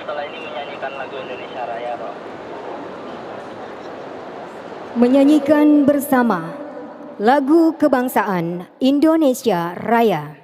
Setelah ini menyanyikan lagu Indonesia Raya, Pak. Menyanyikan bersama lagu kebangsaan Indonesia Raya.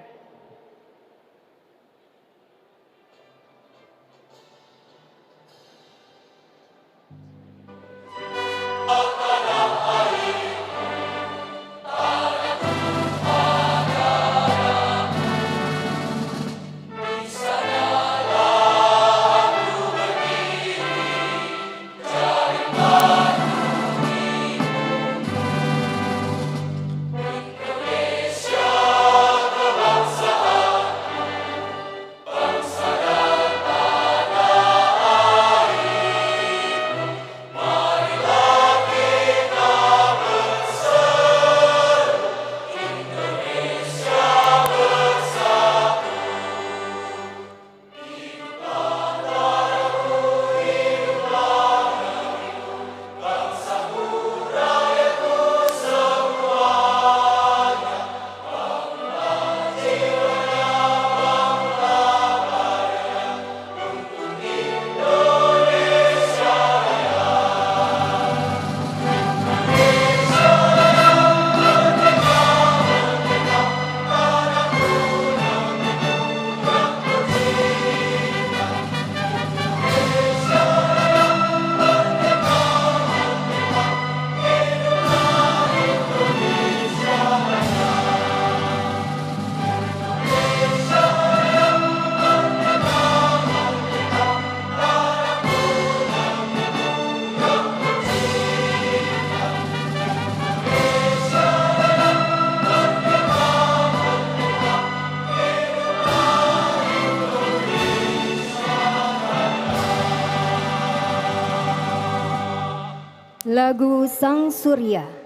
Lagu Sang Surya.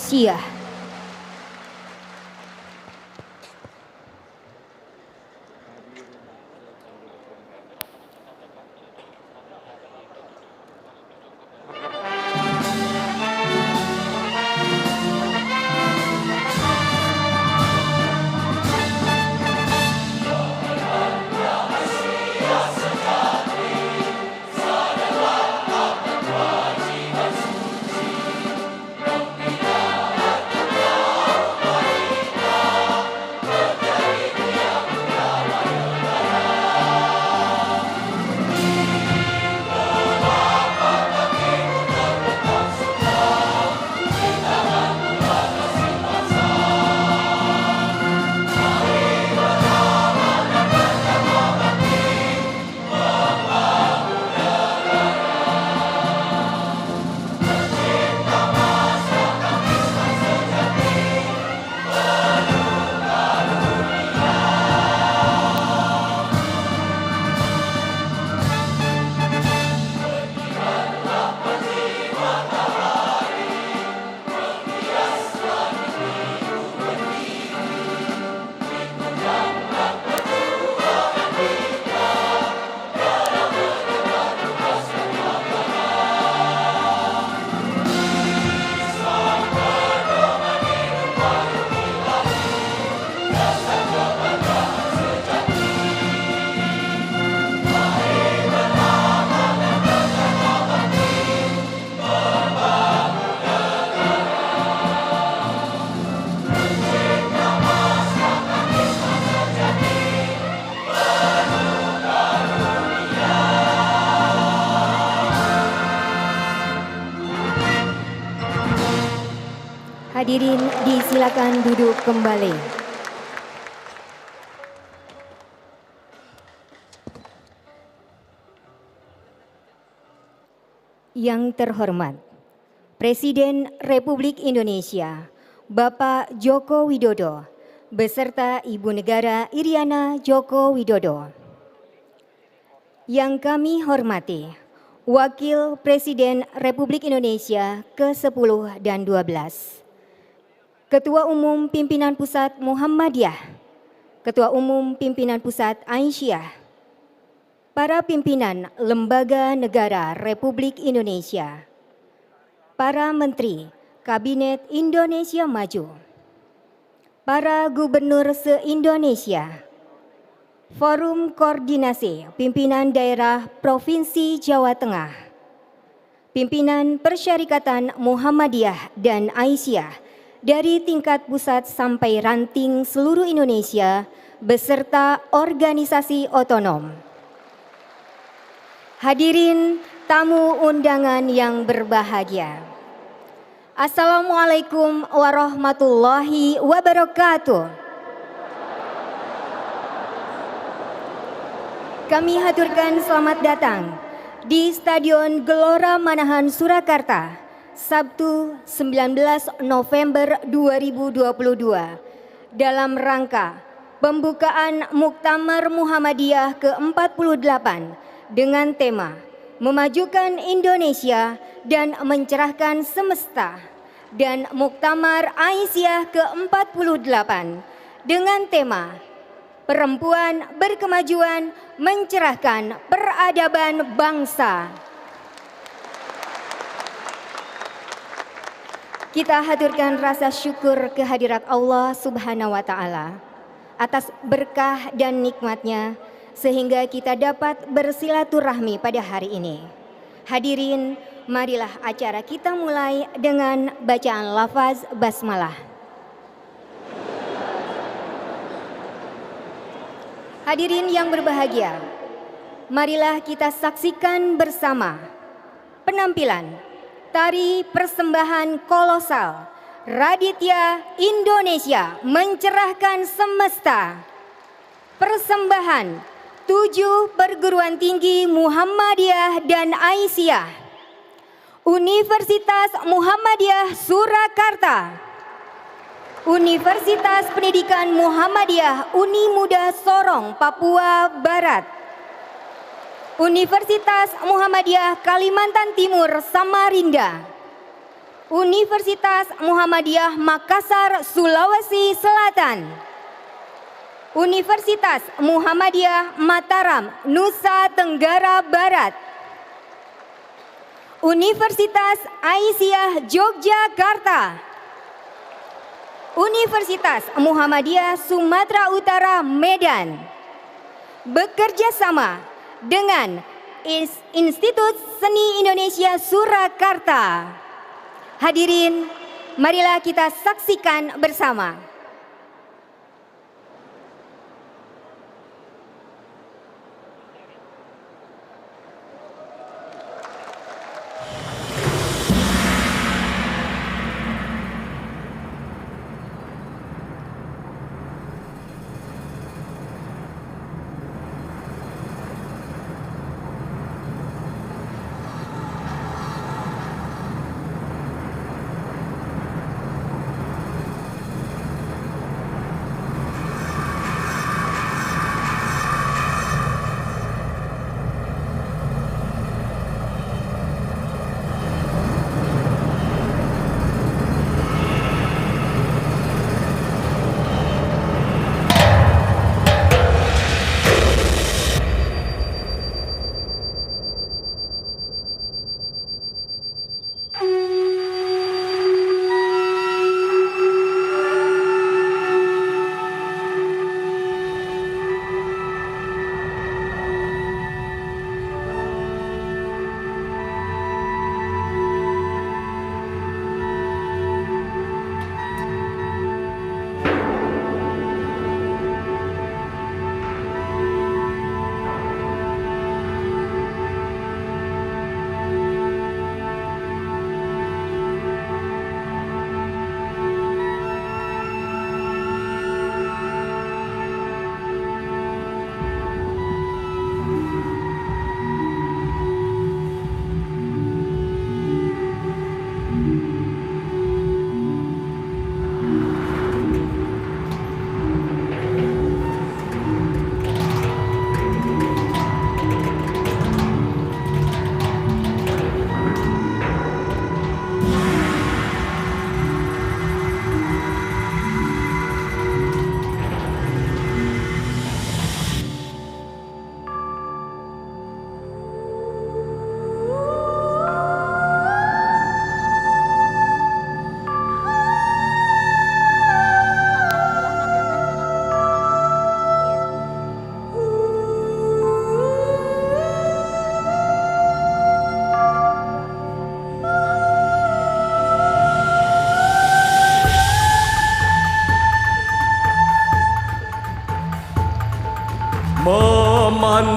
Aisyah. Hadirin disilakan duduk kembali. Yang terhormat Presiden Republik Indonesia Bapak Joko Widodo beserta Ibu Negara Iriana Joko Widodo. Yang kami hormati Wakil Presiden Republik Indonesia ke-10 dan 12. Ketua Umum Pimpinan Pusat Muhammadiyah, Ketua Umum Pimpinan Pusat Aisyah, para pimpinan Lembaga Negara Republik Indonesia, para Menteri Kabinet Indonesia Maju, para Gubernur se-Indonesia, Forum Koordinasi Pimpinan Daerah Provinsi Jawa Tengah, Pimpinan Persyarikatan Muhammadiyah dan Aisyah, dari tingkat pusat sampai ranting seluruh Indonesia beserta organisasi otonom. Hadirin tamu undangan yang berbahagia. Assalamualaikum warahmatullahi wabarakatuh. Kami haturkan selamat datang di Stadion Gelora Manahan Surakarta, Sabtu 19 November 2022 dalam rangka pembukaan Muktamar Muhammadiyah ke-48 dengan tema Memajukan Indonesia dan Mencerahkan Semesta, dan Muktamar Aisyah ke-48 dengan tema Perempuan Berkemajuan Mencerahkan Peradaban Bangsa. Kita haturkan rasa syukur kehadirat Allah Subhanahu wa Ta'ala atas berkah dan nikmatnya sehingga kita dapat bersilaturahmi pada hari ini. Hadirin, marilah acara kita mulai dengan bacaan lafaz basmalah. Hadirin yang berbahagia, marilah kita saksikan bersama penampilan tari persembahan kolosal Raditya Indonesia Mencerahkan Semesta, persembahan 7 perguruan tinggi Muhammadiyah dan Aisyah, Universitas Muhammadiyah Surakarta, Universitas Pendidikan Muhammadiyah Uni Muda Sorong, Papua Barat, Universitas Muhammadiyah Kalimantan Timur Samarinda, Universitas Muhammadiyah Makassar, Sulawesi Selatan. Universitas Muhammadiyah Mataram, Nusa Tenggara Barat. Universitas Aisyah Yogyakarta. Universitas Muhammadiyah Sumatera Utara, Medan. Bekerja sama dengan Institut Seni Indonesia Surakarta. Hadirin, marilah kita saksikan bersama.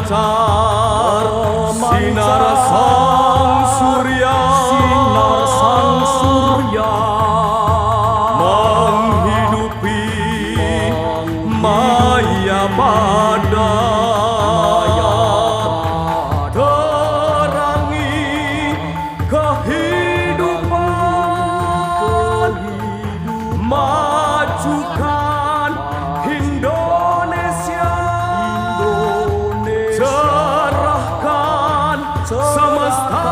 Memancar sinar sang surya, menghidupi maya pada, terangi kehidupan, majukan Indonesia, cerahkan semesta.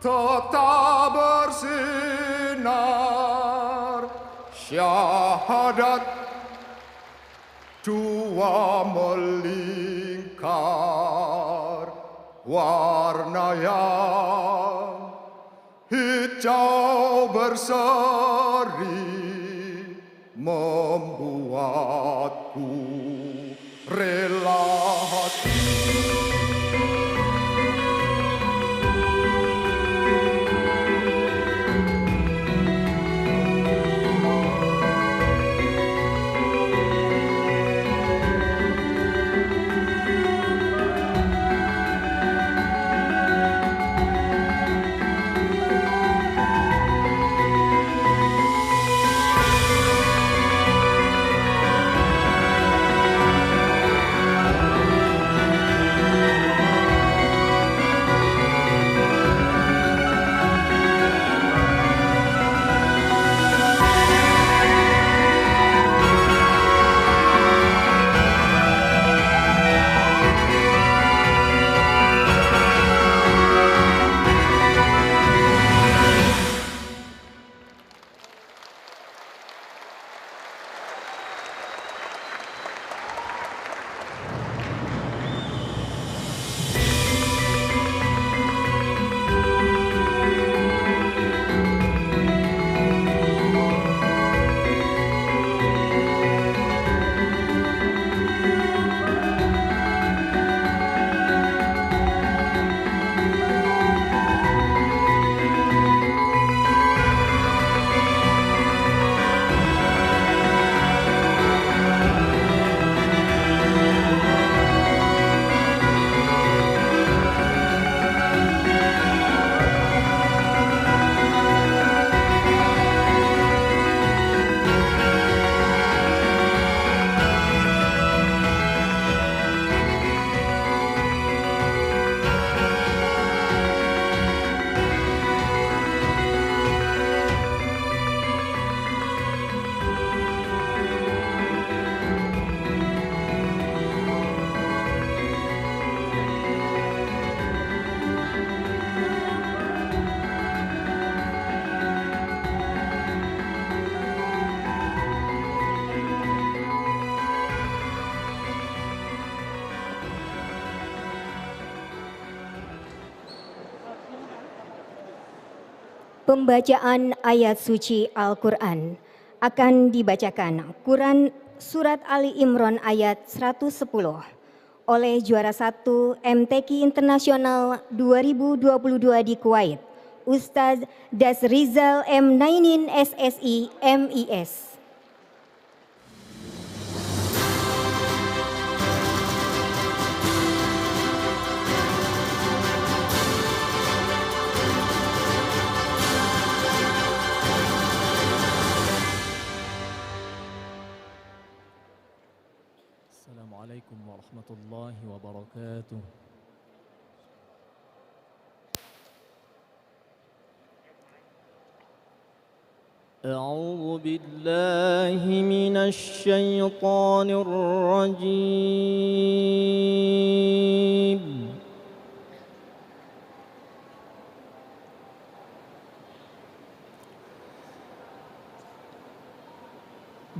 tetap bersinar. Syahadat dua melingkar, warna yang hijau berseri membuatku rela hati. Pembacaan ayat suci Al-Quran akan dibacakan Quran Surat Ali Imran ayat 110 oleh juara 1 MTQ Internasional 2022 di Kuwait, Ustaz Dasrizal M. Nainin SSI MIS. Assalamualaikum warahmatullahi wabarakatuh. أعوذ بالله من الشيطان الرجيم.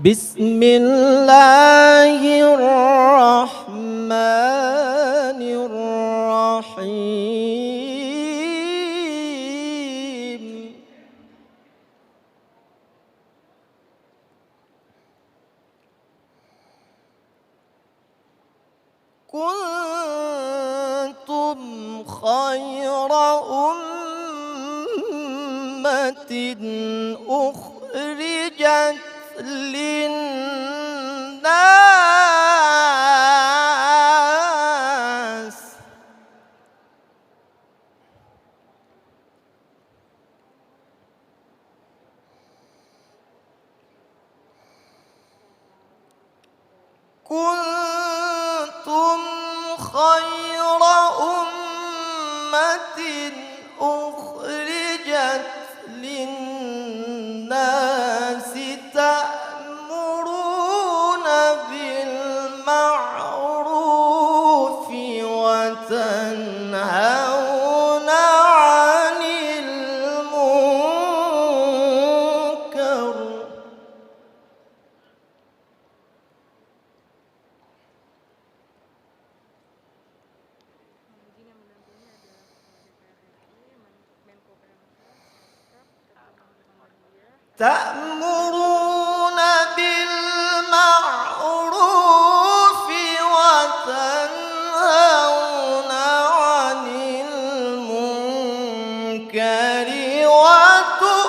بسم الله الرحمن الرحيم. كنتم خير أمة أخرجت للناس كنتم خير أمة أخرجت للناس تأمرون بالمعروف وتنهون عن تأمرون بالمعروف وتنهون عن المنكر وتؤمنون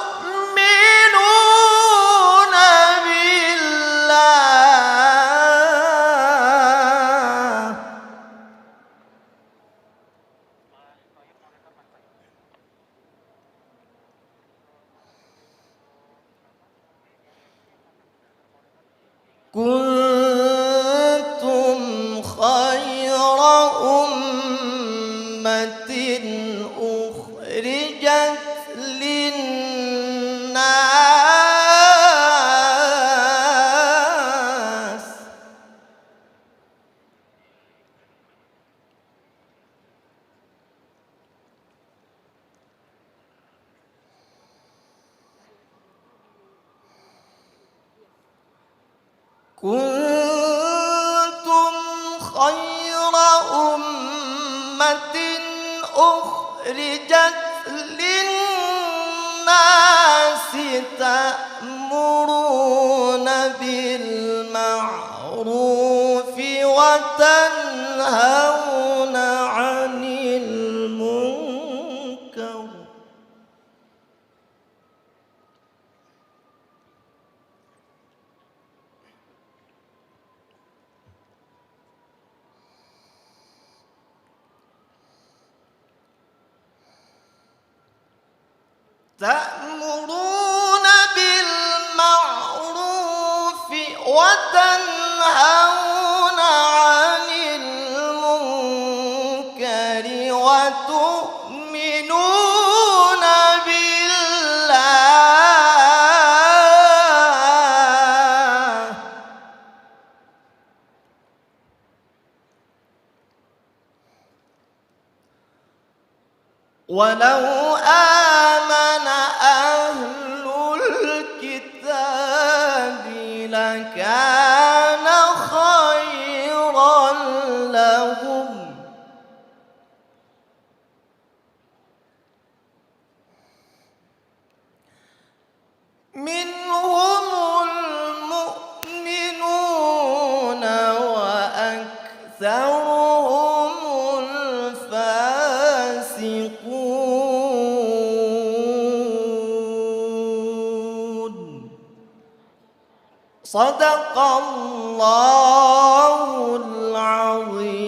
بالله. كنتم خير أمة أخرجت للناس كنتم خير أمة أخرجت للناس تأمرون بالمعروف وتنهون عن المنكر تأمرون بالمعروف وتنهون عن المنكر وتؤمنون بالله. ولو آمن أهل الكتاب لكان خيرا لهم منهم المؤمنون وأكثرهم الفاسقون. صدق الله العظيم.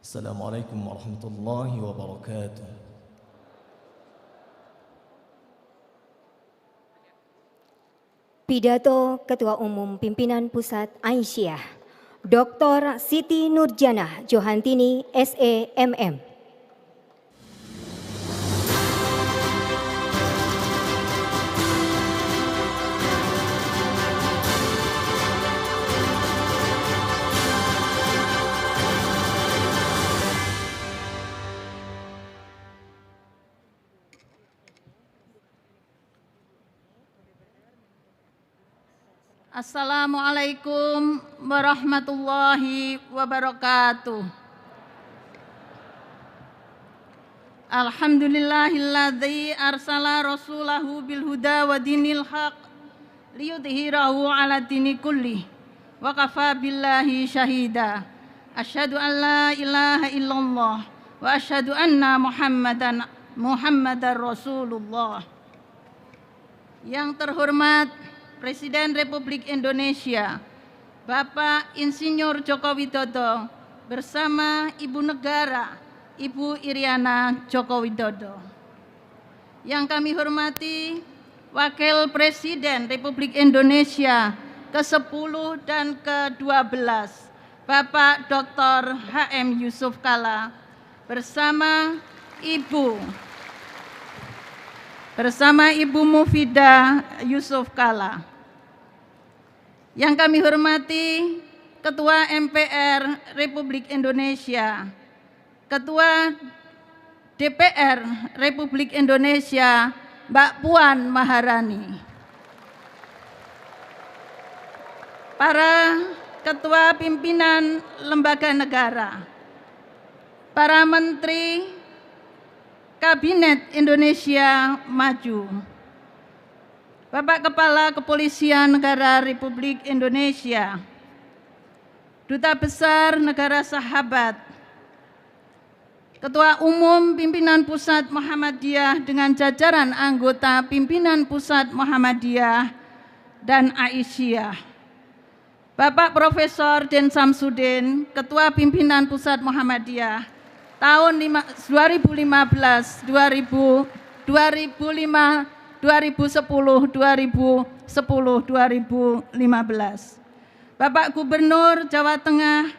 السلام عليكم ورحمة الله وبركاته. Pidato Ketua Umum Pimpinan Pusat Aisyah, Dr. Siti Nurjanah Johantini, SEMM. Assalamualaikum warahmatullahi wabarakatuh. Alhamdulillahilladzi arsala rasulahu bil huda wa dinil haq liyudhhirahu ala dini kulli wa kafa billahi syahida. Asyhadu an la ilaha illallah wa asyhadu anna Muhammadar Rasulullah. Yang terhormat Presiden Republik Indonesia, Bapak Insinyur Joko Widodo bersama Ibu Negara, Ibu Iriana Joko Widodo. Yang kami hormati Wakil Presiden Republik Indonesia ke-10 dan ke-12, Bapak Dr. H.M. Yusuf Kalla bersama Ibu Mufidah Yusuf Kalla. Yang kami hormati Ketua MPR Republik Indonesia, Ketua DPR Republik Indonesia, Mbak Puan Maharani, para Ketua Pimpinan Lembaga Negara, para Menteri, Kabinet Indonesia Maju, Bapak Kepala Kepolisian Negara Republik Indonesia, Duta Besar Negara Sahabat, Ketua Umum Pimpinan Pusat Muhammadiyah dengan jajaran anggota Pimpinan Pusat Muhammadiyah dan Aisyah, Bapak Profesor Den Samsudin, Ketua Pimpinan Pusat Muhammadiyah tahun 2010, 2010, 2015, Bapak Gubernur Jawa Tengah,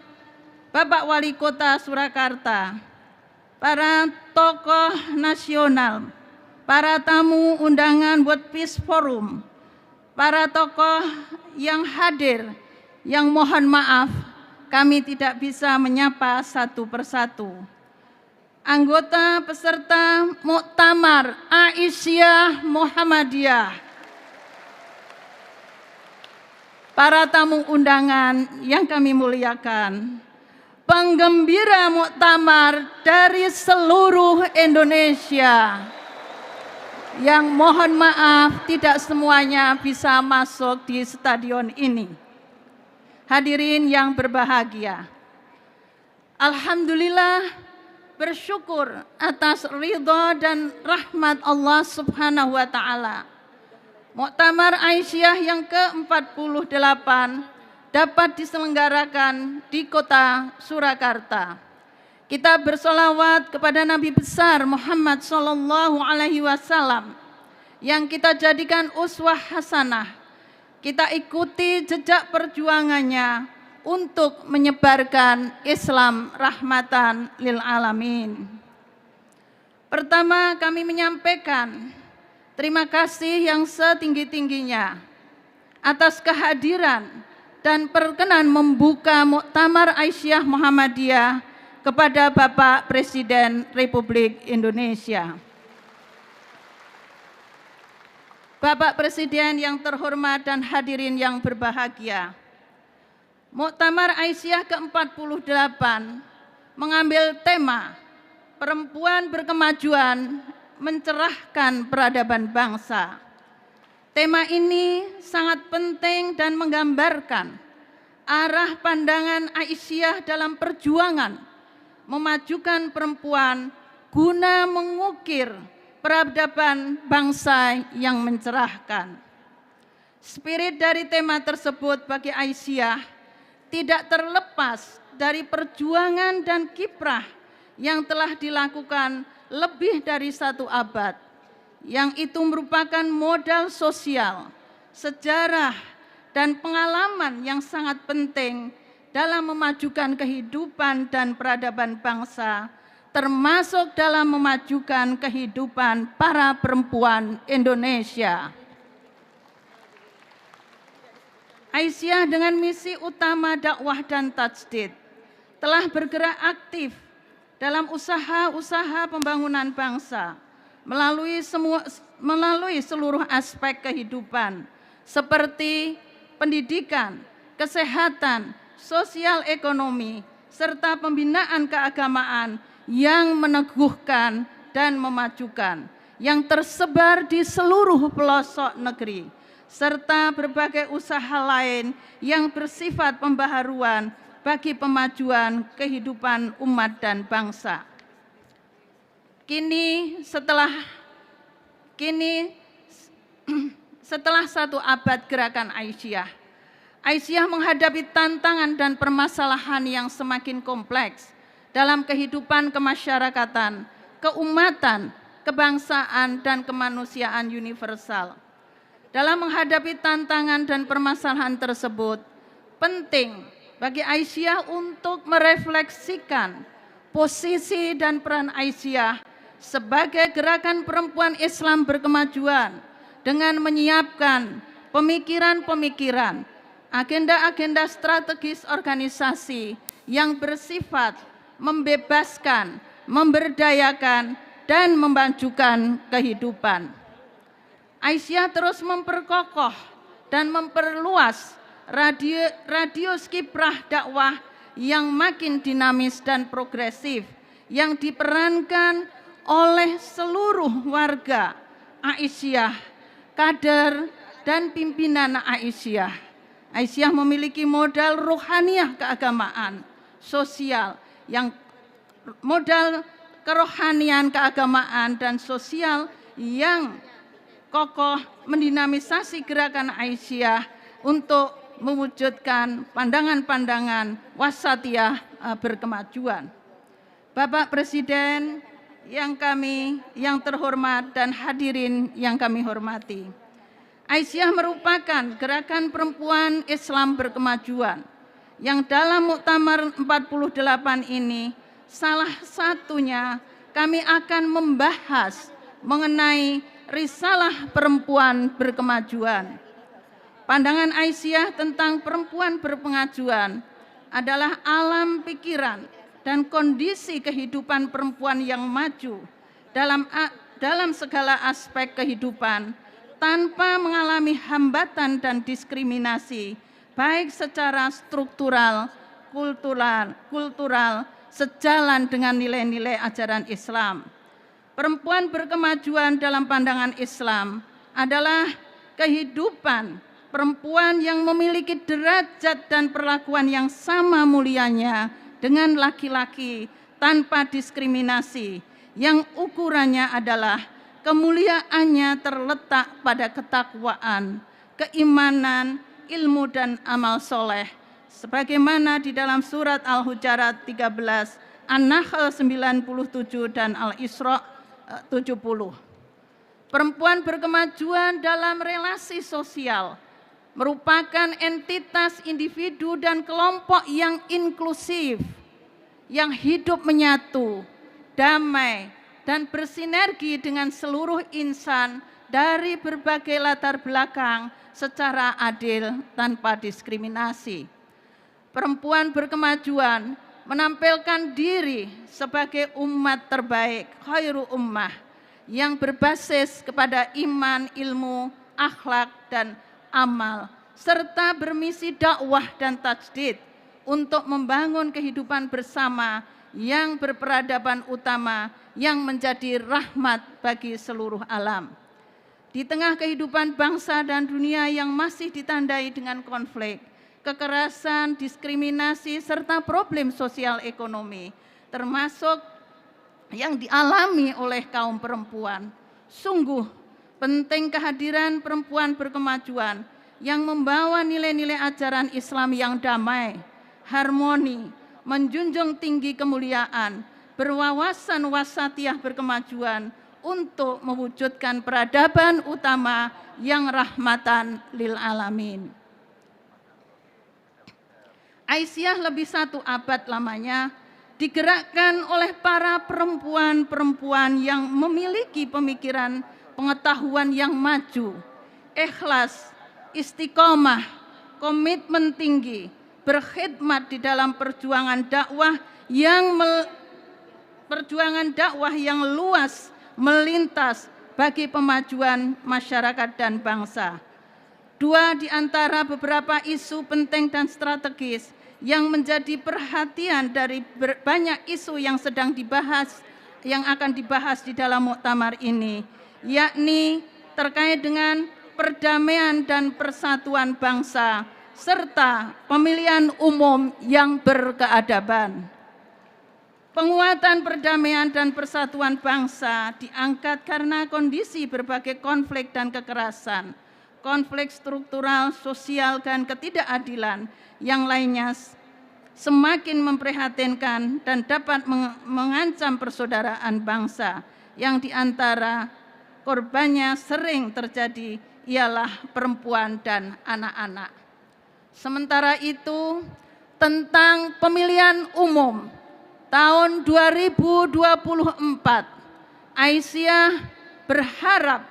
Bapak Wali Kota Surakarta, para tokoh nasional, para tamu undangan World Peace Forum, para tokoh yang hadir, yang mohon maaf kami tidak bisa menyapa satu persatu. Anggota peserta Muktamar Aisyah Muhammadiyah, para tamu undangan yang kami muliakan, penggembira muktamar dari seluruh Indonesia, yang mohon maaf tidak semuanya bisa masuk di stadion ini. Hadirin yang berbahagia, alhamdulillah, bersyukur atas ridha dan rahmat Allah Subhanahu wa Ta'ala. Muktamar Aisyah yang ke-48 dapat diselenggarakan di kota Surakarta. Kita bersolawat kepada Nabi besar Muhammad Sallallahu Alaihi Wasallam yang kita jadikan uswah hasanah. Kita ikuti jejak perjuangannya untuk menyebarkan Islam rahmatan lil alamin. Pertama, kami menyampaikan terima kasih yang setinggi-tingginya atas kehadiran dan perkenan membuka Muktamar Aisyah Muhammadiyah kepada Bapak Presiden Republik Indonesia. Bapak Presiden yang terhormat dan hadirin yang berbahagia, Muktamar Aisyah ke-48 mengambil tema perempuan berkemajuan mencerahkan peradaban bangsa. Tema ini sangat penting dan menggambarkan arah pandangan Aisyah dalam perjuangan memajukan perempuan guna mengukir peradaban bangsa yang mencerahkan. Spirit dari tema tersebut bagi Aisyah tidak terlepas dari perjuangan dan kiprah yang telah dilakukan lebih dari 1 abad, yang itu merupakan modal sosial, sejarah, dan pengalaman yang sangat penting dalam memajukan kehidupan dan peradaban bangsa, termasuk dalam memajukan kehidupan para perempuan Indonesia. Aisyah dengan misi utama dakwah dan tajdid telah bergerak aktif dalam usaha-usaha pembangunan bangsa melalui seluruh aspek kehidupan seperti pendidikan, kesehatan, sosial ekonomi, serta pembinaan keagamaan yang meneguhkan dan memajukan, yang tersebar di seluruh pelosok negeri, serta berbagai usaha lain yang bersifat pembaharuan bagi pemajuan kehidupan umat dan bangsa. Kini setelah 1 abad gerakan Aisyah, Aisyah menghadapi tantangan dan permasalahan yang semakin kompleks dalam kehidupan kemasyarakatan, keumatan, kebangsaan, dan kemanusiaan universal. Dalam menghadapi tantangan dan permasalahan tersebut, penting bagi Aisyah untuk merefleksikan posisi dan peran Aisyah sebagai gerakan perempuan Islam berkemajuan dengan menyiapkan pemikiran-pemikiran, agenda-agenda strategis organisasi yang bersifat membebaskan, memberdayakan, dan memajukan kehidupan. Aisyah terus memperkokoh dan memperluas radius kiprah dakwah yang makin dinamis dan progresif yang diperankan oleh seluruh warga Aisyah, kader dan pimpinan Aisyah. Aisyah memiliki modal rohaniah keagamaan, sosial, yang modal kerohanian keagamaan dan sosial yang kokoh mendinamisasi gerakan Aisyah untuk mewujudkan pandangan-pandangan wasatiyah berkemajuan. Bapak Presiden yang terhormat dan hadirin yang kami hormati, Aisyah merupakan gerakan perempuan Islam berkemajuan yang dalam Muktamar 48 ini salah satunya kami akan membahas mengenai risalah perempuan berkemajuan. Pandangan Aisyah tentang perempuan berpengajuan adalah alam pikiran dan kondisi kehidupan perempuan yang maju dalam segala aspek kehidupan tanpa mengalami hambatan dan diskriminasi, baik secara struktural, kultural, sejalan dengan nilai-nilai ajaran Islam. Perempuan berkemajuan dalam pandangan Islam adalah kehidupan perempuan yang memiliki derajat dan perlakuan yang sama mulianya dengan laki-laki tanpa diskriminasi, yang ukurannya adalah kemuliaannya terletak pada ketakwaan, keimanan, ilmu dan amal soleh, sebagaimana di dalam surat Al-Hujurat 13, An-Nahl 97 dan Al-Isra 70. Perempuan berkemajuan dalam relasi sosial merupakan entitas individu dan kelompok yang inklusif, yang hidup menyatu, damai, dan bersinergi dengan seluruh insan dari berbagai latar belakang secara adil tanpa diskriminasi. Perempuan berkemajuan menampilkan diri sebagai umat terbaik, khairu ummah, yang berbasis kepada iman, ilmu, akhlak, dan amal, serta bermisi dakwah dan tajdid untuk membangun kehidupan bersama yang berperadaban utama yang menjadi rahmat bagi seluruh alam. Di tengah kehidupan bangsa dan dunia yang masih ditandai dengan konflik, kekerasan, diskriminasi, serta problem sosial ekonomi, termasuk yang dialami oleh kaum perempuan, sungguh penting kehadiran perempuan berkemajuan yang membawa nilai-nilai ajaran Islam yang damai, harmoni, menjunjung tinggi kemuliaan, berwawasan wasatiyah berkemajuan untuk mewujudkan peradaban utama yang rahmatan lil alamin. Aisyah lebih 1 abad lamanya digerakkan oleh para perempuan-perempuan yang memiliki pemikiran pengetahuan yang maju, ikhlas, istiqomah, komitmen tinggi, berkhidmat di dalam perjuangan dakwah yang luas, melintas bagi pemajuan masyarakat dan bangsa. 2 di antara beberapa isu penting dan strategis yang menjadi perhatian dari banyak isu yang sedang dibahas, yang akan dibahas di dalam muktamar ini, yakni terkait dengan perdamaian dan persatuan bangsa, serta pemilihan umum yang berkeadaban. Penguatan perdamaian dan persatuan bangsa diangkat karena kondisi berbagai konflik dan kekerasan, konflik struktural, sosial, dan ketidakadilan yang lainnya semakin memprihatinkan dan dapat mengancam persaudaraan bangsa, yang diantara korbannya sering terjadi ialah perempuan dan anak-anak. Sementara itu, tentang pemilihan umum tahun 2024, Aisyah berharap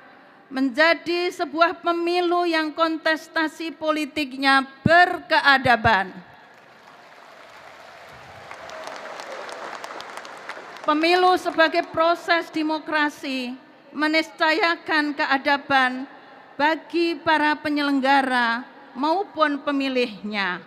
menjadi sebuah pemilu yang kontestasi politiknya berkeadaban. Pemilu sebagai proses demokrasi meniscayakan keadaban bagi para penyelenggara maupun pemilihnya,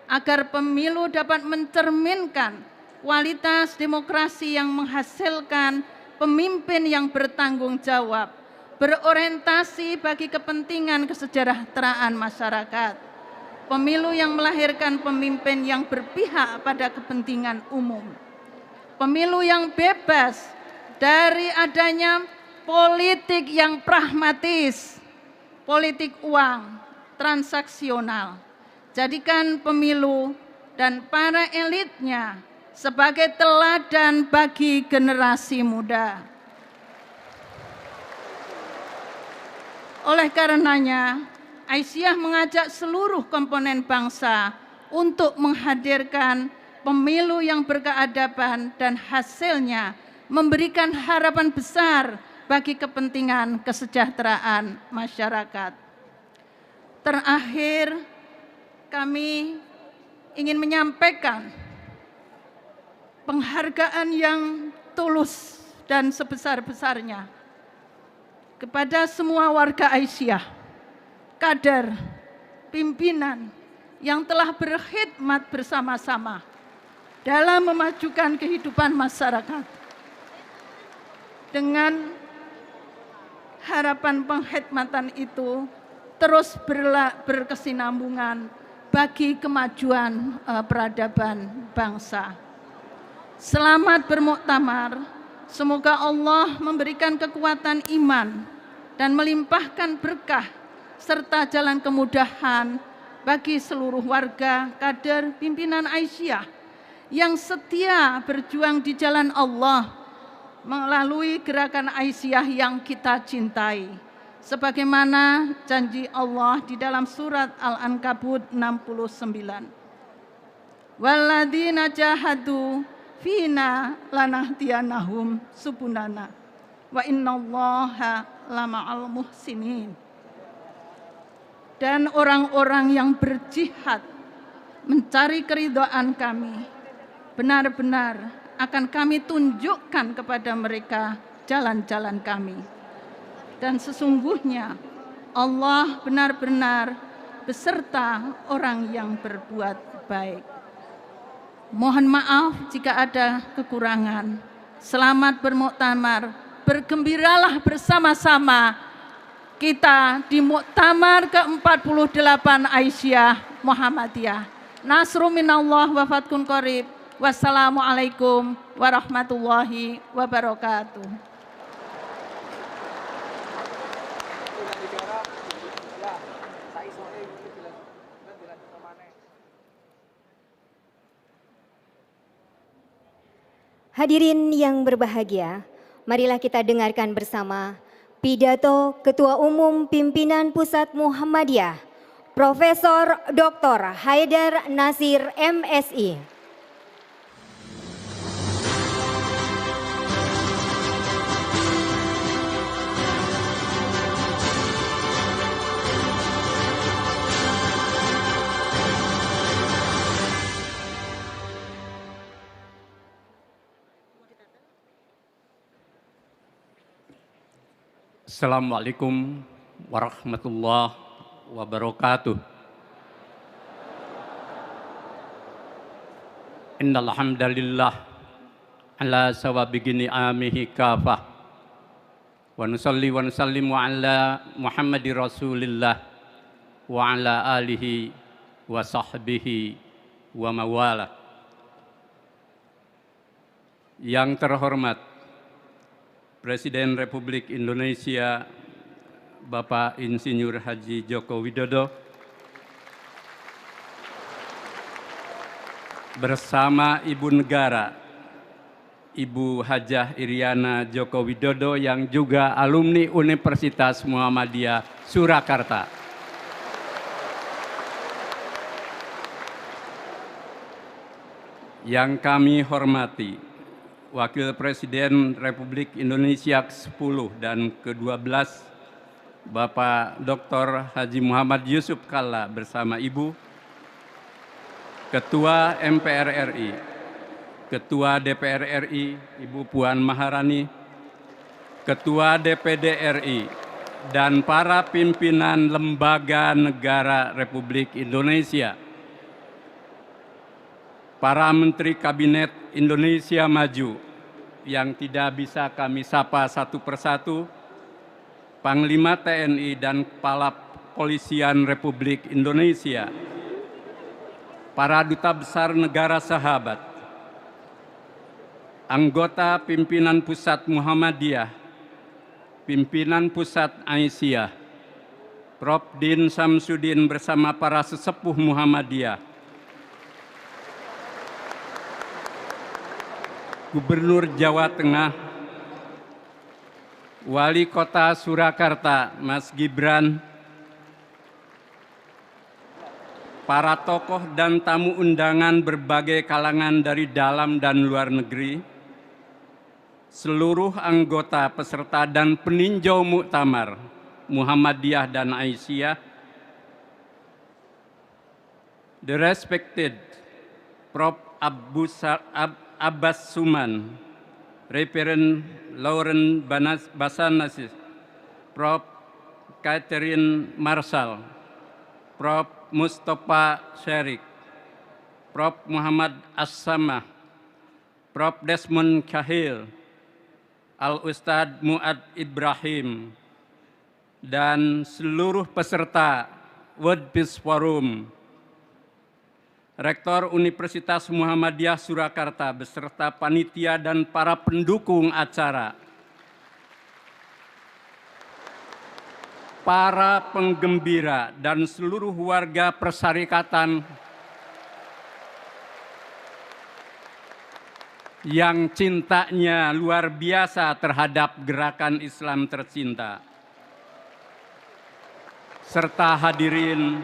agar pemilu dapat mencerminkan kualitas demokrasi yang menghasilkan pemimpin yang bertanggung jawab, berorientasi bagi kepentingan kesejahteraan masyarakat. Pemilu yang melahirkan pemimpin yang berpihak pada kepentingan umum. Pemilu yang bebas dari adanya politik yang pragmatis, politik uang, transaksional. Jadikan pemilu dan para elitnya sebagai teladan bagi generasi muda. Oleh karenanya, Aisyah mengajak seluruh komponen bangsa untuk menghadirkan pemilu yang berkeadaban dan hasilnya memberikan harapan besar bagi kepentingan kesejahteraan masyarakat. Terakhir, kami ingin menyampaikan penghargaan yang tulus dan sebesar-besarnya kepada semua warga Aisyah, kader, pimpinan yang telah berkhidmat bersama-sama dalam memajukan kehidupan masyarakat. Dengan harapan pengkhidmatan itu terus berkesinambungan bagi kemajuan peradaban bangsa. Selamat bermuktamar, semoga Allah memberikan kekuatan iman dan melimpahkan berkah serta jalan kemudahan bagi seluruh warga, kader, pimpinan Aisyah yang setia berjuang di jalan Allah melalui gerakan Aisyah yang kita cintai. Sebagaimana janji Allah di dalam surat Al-Ankabut 69. Walladzina jahadu fina lanahdiyanahum subulana wa innallaha lama'al muhsinin. Dan orang-orang yang berjihad mencari keridhaan kami, benar-benar akan kami tunjukkan kepada mereka jalan-jalan kami. Dan sesungguhnya Allah benar-benar beserta orang yang berbuat baik. Mohon maaf jika ada kekurangan. Selamat bermuktamar, bergembiralah bersama-sama kita di Muktamar ke-48 Aisyah Muhammadiyah. Nasru minallah wa fathun qarib. Wassalamualaikum warahmatullahi wabarakatuh. Hadirin yang berbahagia, marilah kita dengarkan bersama pidato Ketua Umum Pimpinan Pusat Muhammadiyah, Profesor Dr. Haidar Nasir MSI. Assalamualaikum warahmatullahi wabarakatuh. Innal hamdalillah ala sawabiqi ni'amihi kafah. Wa nusalli wa nusallimu ala Muhammadir Rasulillah wa ala alihi wa sahbihi wa mawala. Yang terhormat Presiden Republik Indonesia Bapak Insinyur Haji Joko Widodo bersama Ibu Negara Ibu Hajah Iriana Joko Widodo yang juga alumni Universitas Muhammadiyah Surakarta. Yang kami hormati Wakil Presiden Republik Indonesia ke-10 dan ke-12 Bapak Dr. Haji Muhammad Yusuf Kalla bersama Ibu, Ketua MPR RI, Ketua DPR RI Ibu Puan Maharani, Ketua DPD RI, dan para pimpinan lembaga negara Republik Indonesia, para Menteri Kabinet Indonesia Maju, yang tidak bisa kami sapa satu persatu, Panglima TNI dan Kepala Kepolisian Republik Indonesia, para duta besar negara sahabat, anggota pimpinan pusat Muhammadiyah, pimpinan pusat Aisyah, Prof. Din Samsudin bersama para sesepuh Muhammadiyah, Gubernur Jawa Tengah, Wali Kota Surakarta, Mas Gibran, para tokoh dan tamu undangan berbagai kalangan dari dalam dan luar negeri, seluruh anggota, peserta dan peninjau muktamar Muhammadiyah dan Aisyah, the respected Prof. Abbas Suman, Reverend Lauren Basanasis, Prof. Catherine Marshall, Prof. Mustafa Syarik, Prof. Muhammad As-Samah, Prof. Desmond Kahil, Al-Ustadz Mu'ad Ibrahim, dan seluruh peserta World Peace Forum, Rektor Universitas Muhammadiyah Surakarta beserta panitia dan para pendukung acara, para penggembira dan seluruh warga persyarikatan yang cintanya luar biasa terhadap gerakan Islam tercinta, serta hadirin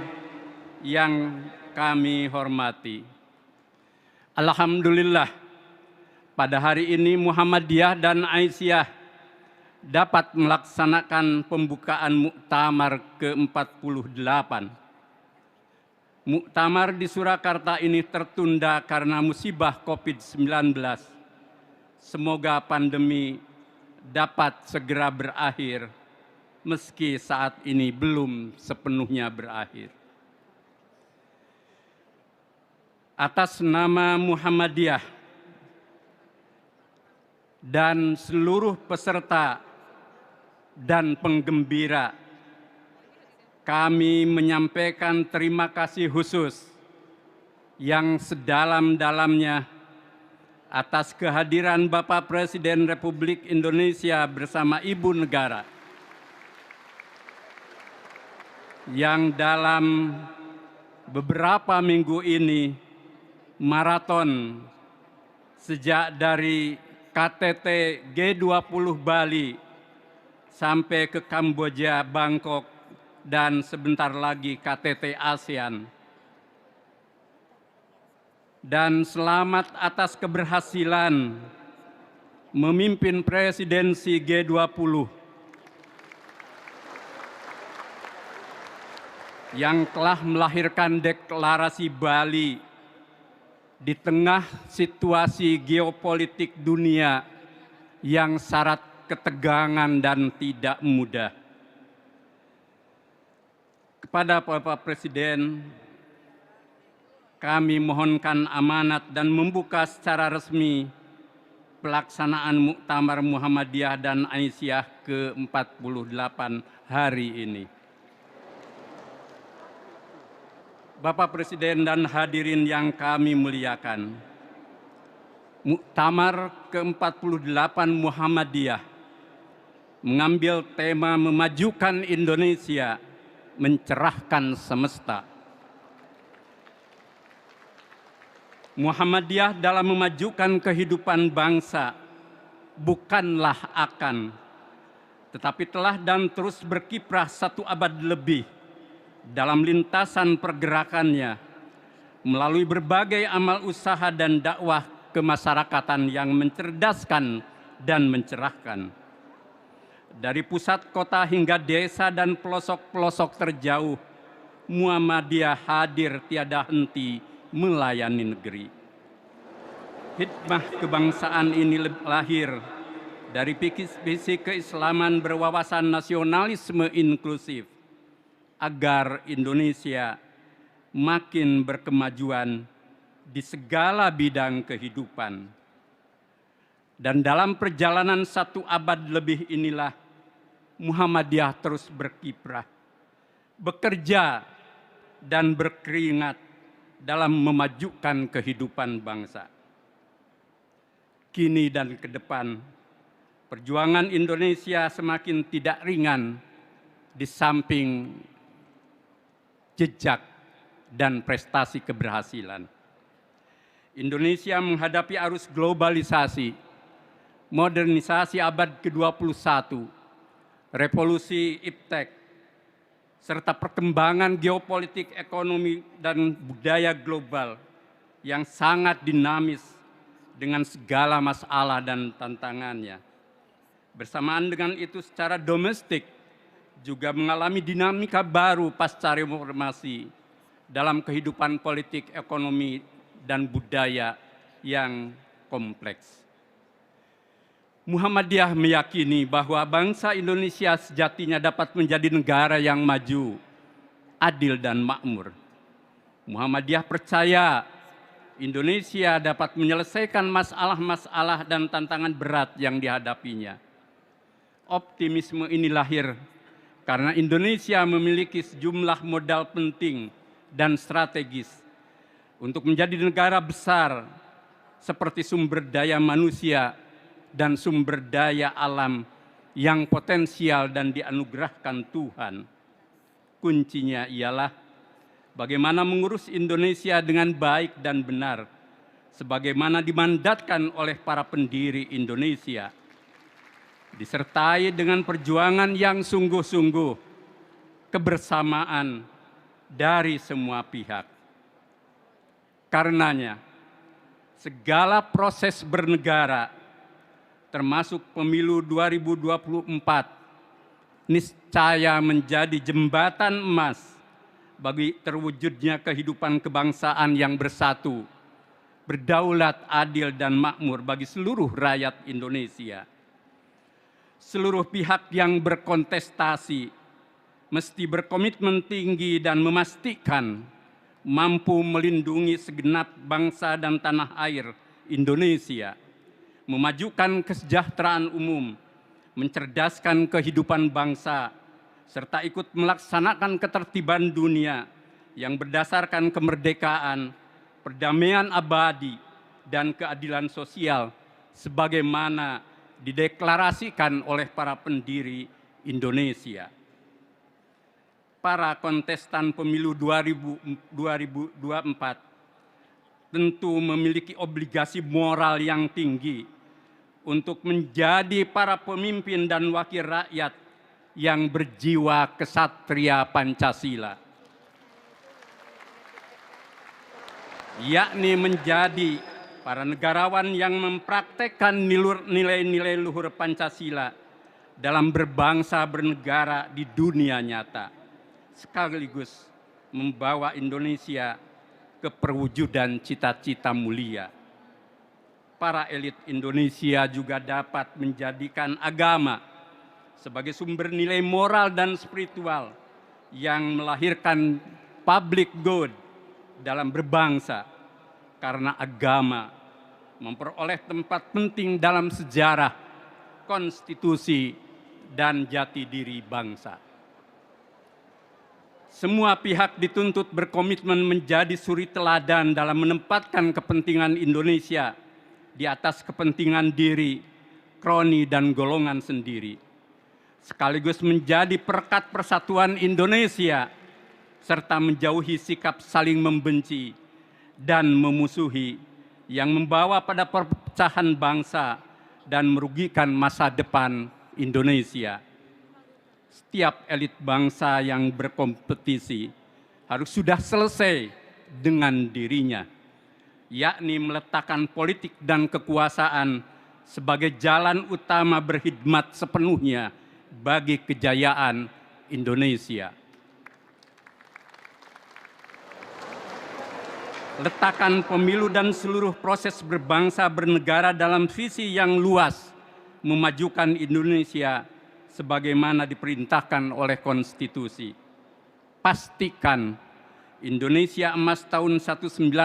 yang kami hormati. Alhamdulillah, pada hari ini Muhammadiyah dan Aisyah dapat melaksanakan pembukaan muktamar ke-48. Muktamar di Surakarta ini tertunda karena musibah COVID-19. Semoga pandemi dapat segera berakhir, meski saat ini belum sepenuhnya berakhir. Atas nama Muhammadiyah dan seluruh peserta dan penggembira, kami menyampaikan terima kasih khusus yang sedalam-dalamnya atas kehadiran Bapak Presiden Republik Indonesia bersama Ibu Negara yang dalam beberapa minggu ini maraton sejak dari KTT G20 Bali sampai ke Kamboja, Bangkok, dan sebentar lagi KTT ASEAN. Dan selamat atas keberhasilan memimpin presidensi G20 yang telah melahirkan deklarasi Bali di tengah situasi geopolitik dunia yang syarat ketegangan dan tidak mudah. Kepada Bapak Presiden, kami mohonkan amanat dan membuka secara resmi pelaksanaan Muktamar Muhammadiyah dan Aisyah ke-48 hari ini. Bapak Presiden dan hadirin yang kami muliakan, Muktamar ke-48 Muhammadiyah mengambil tema memajukan Indonesia, mencerahkan semesta. Muhammadiyah dalam memajukan kehidupan bangsa bukanlah akan, tetapi telah dan terus berkiprah 1 abad lebih dalam lintasan pergerakannya melalui berbagai amal usaha dan dakwah kemasyarakatan yang mencerdaskan dan mencerahkan. Dari pusat kota hingga desa dan pelosok-pelosok terjauh, Muhammadiyah hadir tiada henti melayani negeri. Hikmah kebangsaan ini lahir dari visi keislaman berwawasan nasionalisme inklusif, agar Indonesia makin berkemajuan di segala bidang kehidupan. Dan dalam perjalanan 1 abad lebih inilah Muhammadiyah terus berkiprah, bekerja dan berkeringat dalam memajukan kehidupan bangsa. Kini dan ke depan, perjuangan Indonesia semakin tidak ringan di samping jejak dan prestasi keberhasilan. Indonesia menghadapi arus globalisasi, modernisasi abad ke-21, revolusi iptek, serta perkembangan geopolitik, ekonomi, dan budaya global yang sangat dinamis dengan segala masalah dan tantangannya. Bersamaan dengan itu secara domestik juga mengalami dinamika baru pasca reformasi dalam kehidupan politik, ekonomi, dan budaya yang kompleks. Muhammadiyah meyakini bahwa bangsa Indonesia sejatinya dapat menjadi negara yang maju, adil, dan makmur. Muhammadiyah percaya Indonesia dapat menyelesaikan masalah-masalah dan tantangan berat yang dihadapinya. Optimisme ini lahir karena Indonesia memiliki sejumlah modal penting dan strategis untuk menjadi negara besar seperti sumber daya manusia dan sumber daya alam yang potensial dan dianugerahkan Tuhan. Kuncinya ialah bagaimana mengurus Indonesia dengan baik dan benar, sebagaimana dimandatkan oleh para pendiri Indonesia, disertai dengan perjuangan yang sungguh-sungguh, kebersamaan dari semua pihak. Karenanya, segala proses bernegara, termasuk pemilu 2024, niscaya menjadi jembatan emas bagi terwujudnya kehidupan kebangsaan yang bersatu, berdaulat, adil, dan makmur bagi seluruh rakyat Indonesia. Seluruh pihak yang berkontestasi mesti berkomitmen tinggi dan memastikan mampu melindungi segenap bangsa dan tanah air Indonesia, memajukan kesejahteraan umum, mencerdaskan kehidupan bangsa, serta ikut melaksanakan ketertiban dunia yang berdasarkan kemerdekaan, perdamaian abadi, dan keadilan sosial sebagaimana dideklarasikan oleh para pendiri Indonesia. Para kontestan pemilu 2024 tentu memiliki obligasi moral yang tinggi untuk menjadi para pemimpin dan wakil rakyat yang berjiwa kesatria Pancasila, yakni menjadi para negarawan yang mempraktekkan nilai-nilai luhur Pancasila dalam berbangsa bernegara di dunia nyata, sekaligus membawa Indonesia ke perwujudan cita-cita mulia. Para elit Indonesia juga dapat menjadikan agama sebagai sumber nilai moral dan spiritual yang melahirkan public good dalam berbangsa, karena agama memperoleh tempat penting dalam sejarah, konstitusi, dan jati diri bangsa. Semua pihak dituntut berkomitmen menjadi suri teladan dalam menempatkan kepentingan Indonesia di atas kepentingan diri, kroni, dan golongan sendiri, sekaligus menjadi perekat persatuan Indonesia, serta menjauhi sikap saling membenci dan memusuhi yang membawa pada perpecahan bangsa dan merugikan masa depan Indonesia. Setiap elit bangsa yang berkompetisi harus sudah selesai dengan dirinya, yakni meletakkan politik dan kekuasaan sebagai jalan utama berkhidmat sepenuhnya bagi kejayaan Indonesia. Letakkan pemilu dan seluruh proses berbangsa bernegara dalam visi yang luas, memajukan Indonesia sebagaimana diperintahkan oleh konstitusi. Pastikan Indonesia Emas tahun 2045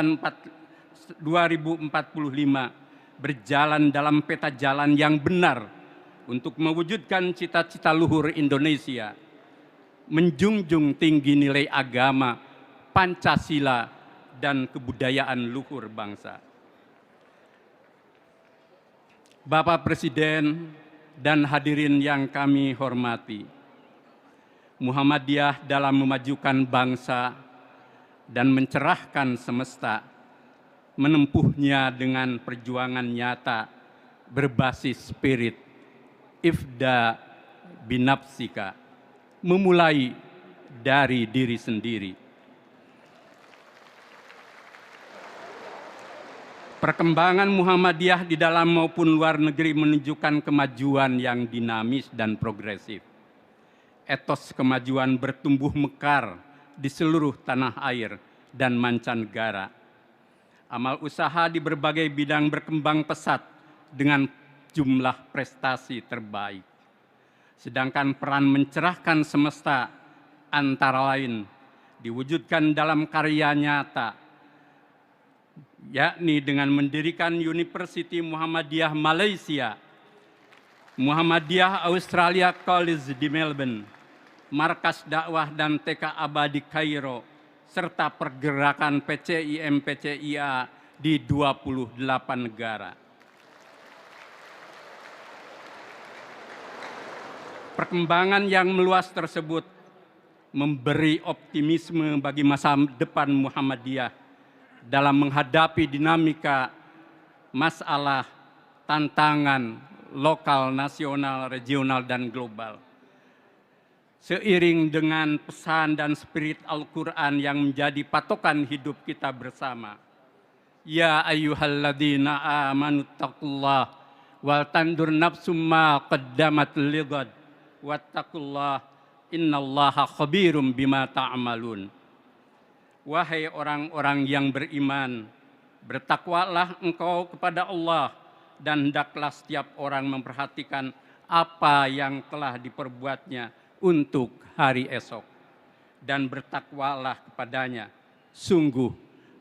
berjalan dalam peta jalan yang benar untuk mewujudkan cita-cita luhur Indonesia, menjunjung tinggi nilai agama, Pancasila, dan kebudayaan luhur bangsa. Bapak Presiden dan hadirin yang kami hormati, Muhammadiyah dalam memajukan bangsa dan mencerahkan semesta, menempuhnya dengan perjuangan nyata berbasis spirit ifda binafsika, memulai dari diri sendiri. Perkembangan Muhammadiyah di dalam maupun luar negeri menunjukkan kemajuan yang dinamis dan progresif. Etos kemajuan bertumbuh mekar di seluruh tanah air dan mancanegara. Amal usaha di berbagai bidang berkembang pesat dengan jumlah prestasi terbaik. Sedangkan peran mencerahkan semesta antara lain diwujudkan dalam karya nyata, yakni dengan mendirikan University Muhammadiyah Malaysia, Muhammadiyah Australia College di Melbourne, Markas Dakwah dan TK Aba di Kairo, serta pergerakan PCIM-PCIA di 28 negara. Perkembangan yang meluas tersebut memberi optimisme bagi masa depan Muhammadiyah dalam menghadapi dinamika masalah, tantangan lokal, nasional, regional, dan global. Seiring dengan pesan dan spirit Al-Quran yang menjadi patokan hidup kita bersama. Ya ayyuhalladzina amanu taqullah wal tandur nafsum ma qaddamat ligad wattaqullah innallaha khabirum bima ta'malun. Wahai orang-orang yang beriman, bertakwalah engkau kepada Allah dan hendaklah setiap orang memperhatikan apa yang telah diperbuatnya untuk hari esok. Dan bertakwalah kepadanya. Sungguh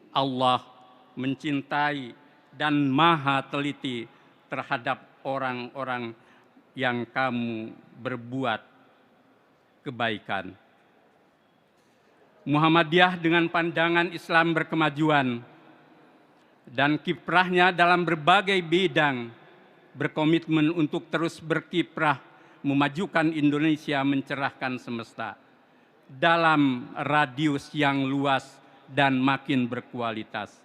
Allah mencintai dan maha teliti terhadap orang-orang yang kamu berbuat kebaikan. Muhammadiyah dengan pandangan Islam berkemajuan dan kiprahnya dalam berbagai bidang berkomitmen untuk terus berkiprah memajukan Indonesia mencerahkan semesta dalam radius yang luas dan makin berkualitas.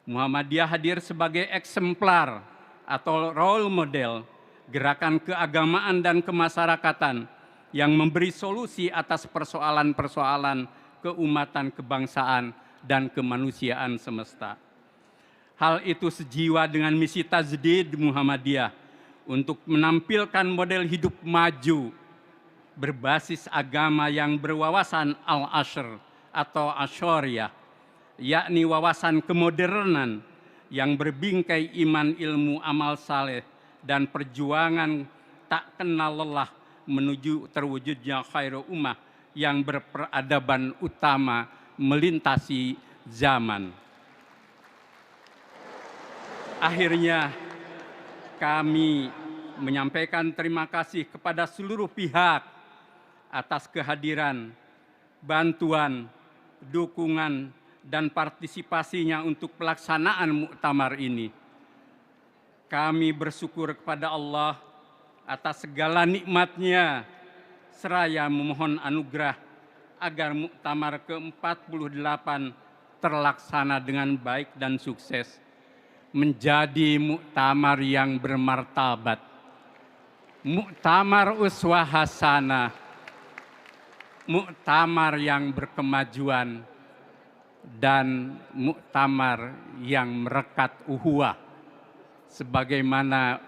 Muhammadiyah hadir sebagai eksemplar atau role model gerakan keagamaan dan kemasyarakatan yang memberi solusi atas persoalan-persoalan keumatan, kebangsaan, dan kemanusiaan semesta. Hal itu sejiwa dengan misi Tajdid Muhammadiyah untuk menampilkan model hidup maju berbasis agama yang berwawasan al-ashr atau asyariyah, yakni wawasan kemodernan yang berbingkai iman, ilmu, amal saleh, dan perjuangan tak kenal lelah menuju terwujudnya khairu ummah yang berperadaban utama melintasi zaman. Akhirnya kami menyampaikan terima kasih kepada seluruh pihak atas kehadiran, bantuan, dukungan, dan partisipasinya untuk pelaksanaan muktamar ini. Kami bersyukur kepada Allah atas segala nikmat-Nya, seraya memohon anugerah agar muktamar ke-48 terlaksana dengan baik dan sukses, menjadi muktamar yang bermartabat, muktamar uswah hasanah, muktamar yang berkemajuan, dan muktamar yang merekat uhuwah, sebagaimana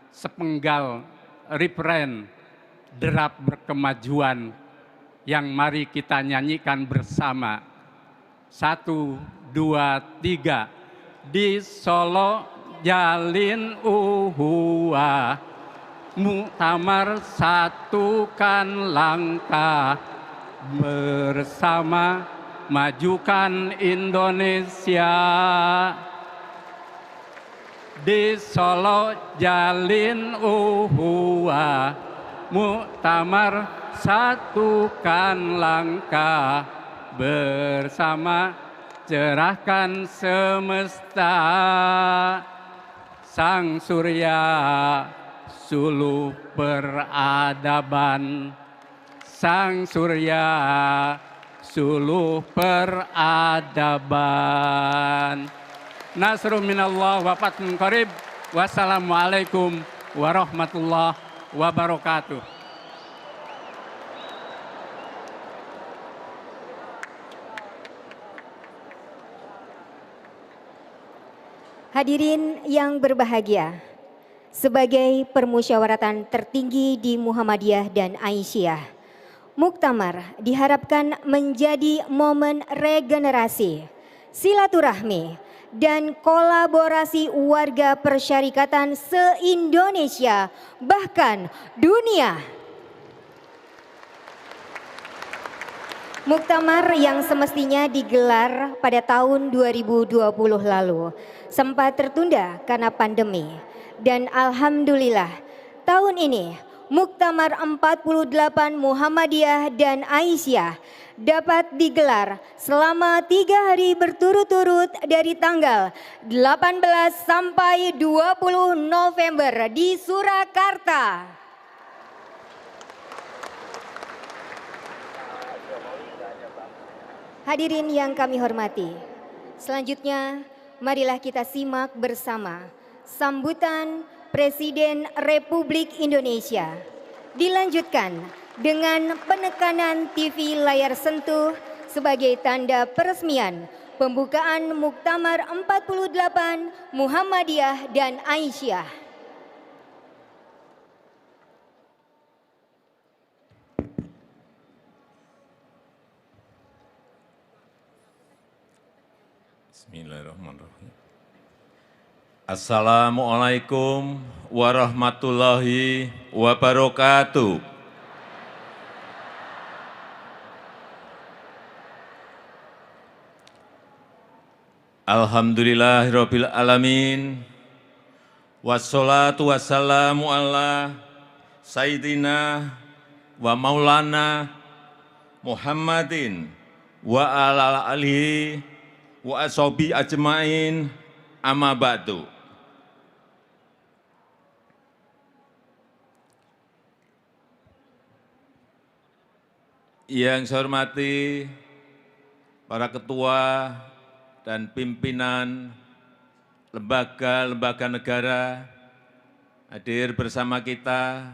sepenggal refren derap berkemajuan yang mari kita nyanyikan bersama. 1, 2, 3. Di Solo jalin uhuwah, muktamar satukan langkah, bersama majukan Indonesia. di Solo jalin uhuwah, muktamar satukan langkah, bersama cerahkan semesta. Sang surya suluh peradaban, sang surya suluh peradaban. Nasrun minallah wa fathun qarib. Wassalamualaikum warahmatullahi wabarakatuh. Hadirin yang berbahagia, sebagai permusyawaratan tertinggi di Muhammadiyah dan Aisyah, Muktamar diharapkan menjadi momen regenerasi, silaturahmi, dan kolaborasi warga persyarikatan se-Indonesia, bahkan dunia. Muktamar yang semestinya digelar pada tahun 2020 lalu sempat tertunda karena pandemi, dan alhamdulillah tahun ini Muktamar 48 Muhammadiyah dan Aisyah dapat digelar selama 3 hari berturut-turut dari tanggal 18 sampai 20 November di Surakarta. Hadirin yang kami hormati, selanjutnya marilah kita simak bersama sambutan Presiden Republik Indonesia. Dilanjutkan dengan penekanan TV layar sentuh sebagai tanda peresmian pembukaan Muktamar 48 Muhammadiyah dan Aisyah. Bismillahirrahmanirrahim. Assalamualaikum warahmatullahi wabarakatuh. Alhamdulillahirabbil alamin. Wassalatu wassalamu ala sayyidina wa maulana Muhammadin wa ala alihi wa ashabi ajmain, amma ba'du. Yang saya hormati para ketua dan pimpinan lembaga-lembaga negara, hadir bersama kita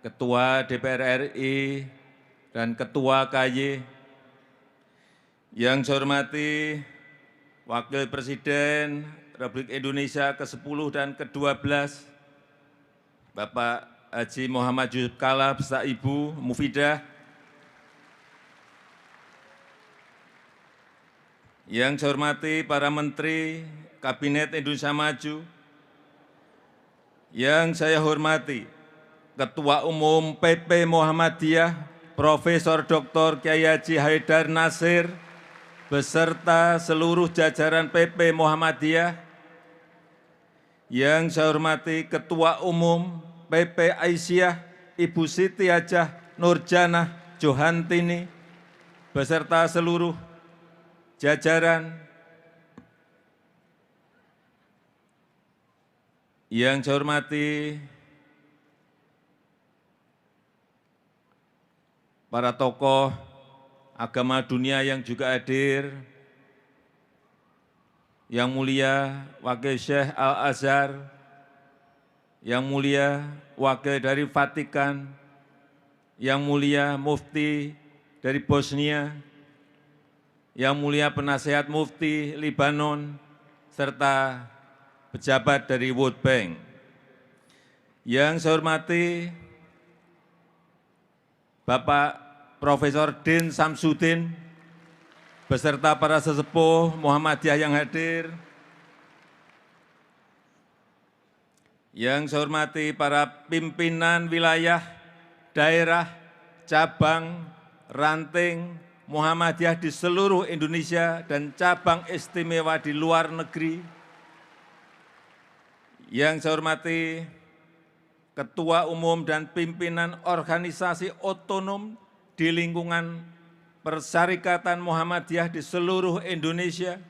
Ketua DPR RI dan Ketua KY. Yang saya hormati Wakil Presiden Republik Indonesia ke-10 dan ke-12, Bapak Haji Muhammad Yusuf Kalla beserta Ibu Mufidah. Yang saya hormati para Menteri Kabinet Indonesia Maju. Yang saya hormati Ketua Umum PP Muhammadiyah Profesor Dr. Kiai Haji Haidar Nasir beserta seluruh jajaran PP Muhammadiyah. Yang saya hormati Ketua Umum PP Aisyah Ibu Siti Hajah Nurjanah Johantini beserta seluruh jajaran. Yang saya hormati para tokoh agama dunia yang juga hadir, yang mulia Wakil Syekh Al-Azhar, yang mulia Wakil dari Vatikan, yang mulia Mufti dari Bosnia, yang mulia Penasehat Mufti Libanon, serta pejabat dari World Bank. Yang saya hormati Bapak Profesor Din Samsudin beserta para sesepuh Muhammadiyah yang hadir. Yang saya hormati para pimpinan wilayah, daerah, cabang, ranting Muhammadiyah di seluruh Indonesia dan cabang istimewa di luar negeri. Yang saya hormati Ketua Umum dan Pimpinan Organisasi Otonom di lingkungan Persyarikatan Muhammadiyah di seluruh Indonesia.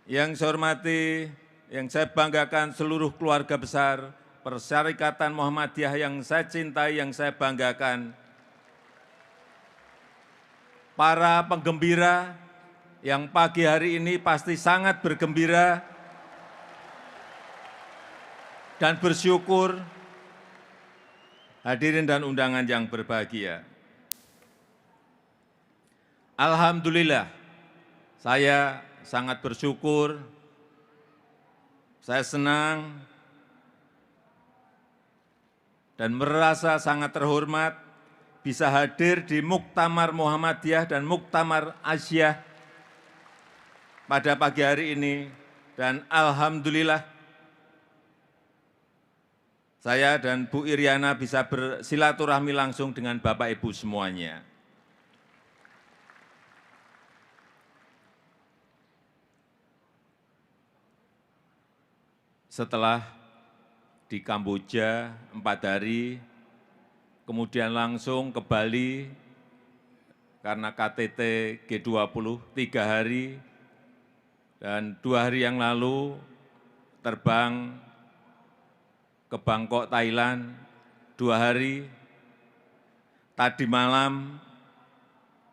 Yang saya hormati, yang saya banggakan seluruh keluarga besar Persyarikatan Muhammadiyah yang saya cintai, yang saya banggakan. Para penggembira yang pagi hari ini pasti sangat bergembira dan bersyukur. Hadirin dan undangan yang berbahagia. Alhamdulillah, saya sangat bersyukur, saya senang dan merasa sangat terhormat bisa hadir di Muktamar Muhammadiyah dan Muktamar Aisyah pada pagi hari ini, dan alhamdulillah saya dan Bu Iriana bisa bersilaturahmi langsung dengan Bapak Ibu semuanya. Setelah di Kamboja 4 hari, kemudian langsung ke Bali karena KTT G20 3 hari, dan 2 hari yang lalu terbang ke Bangkok, Thailand 2 hari. Tadi malam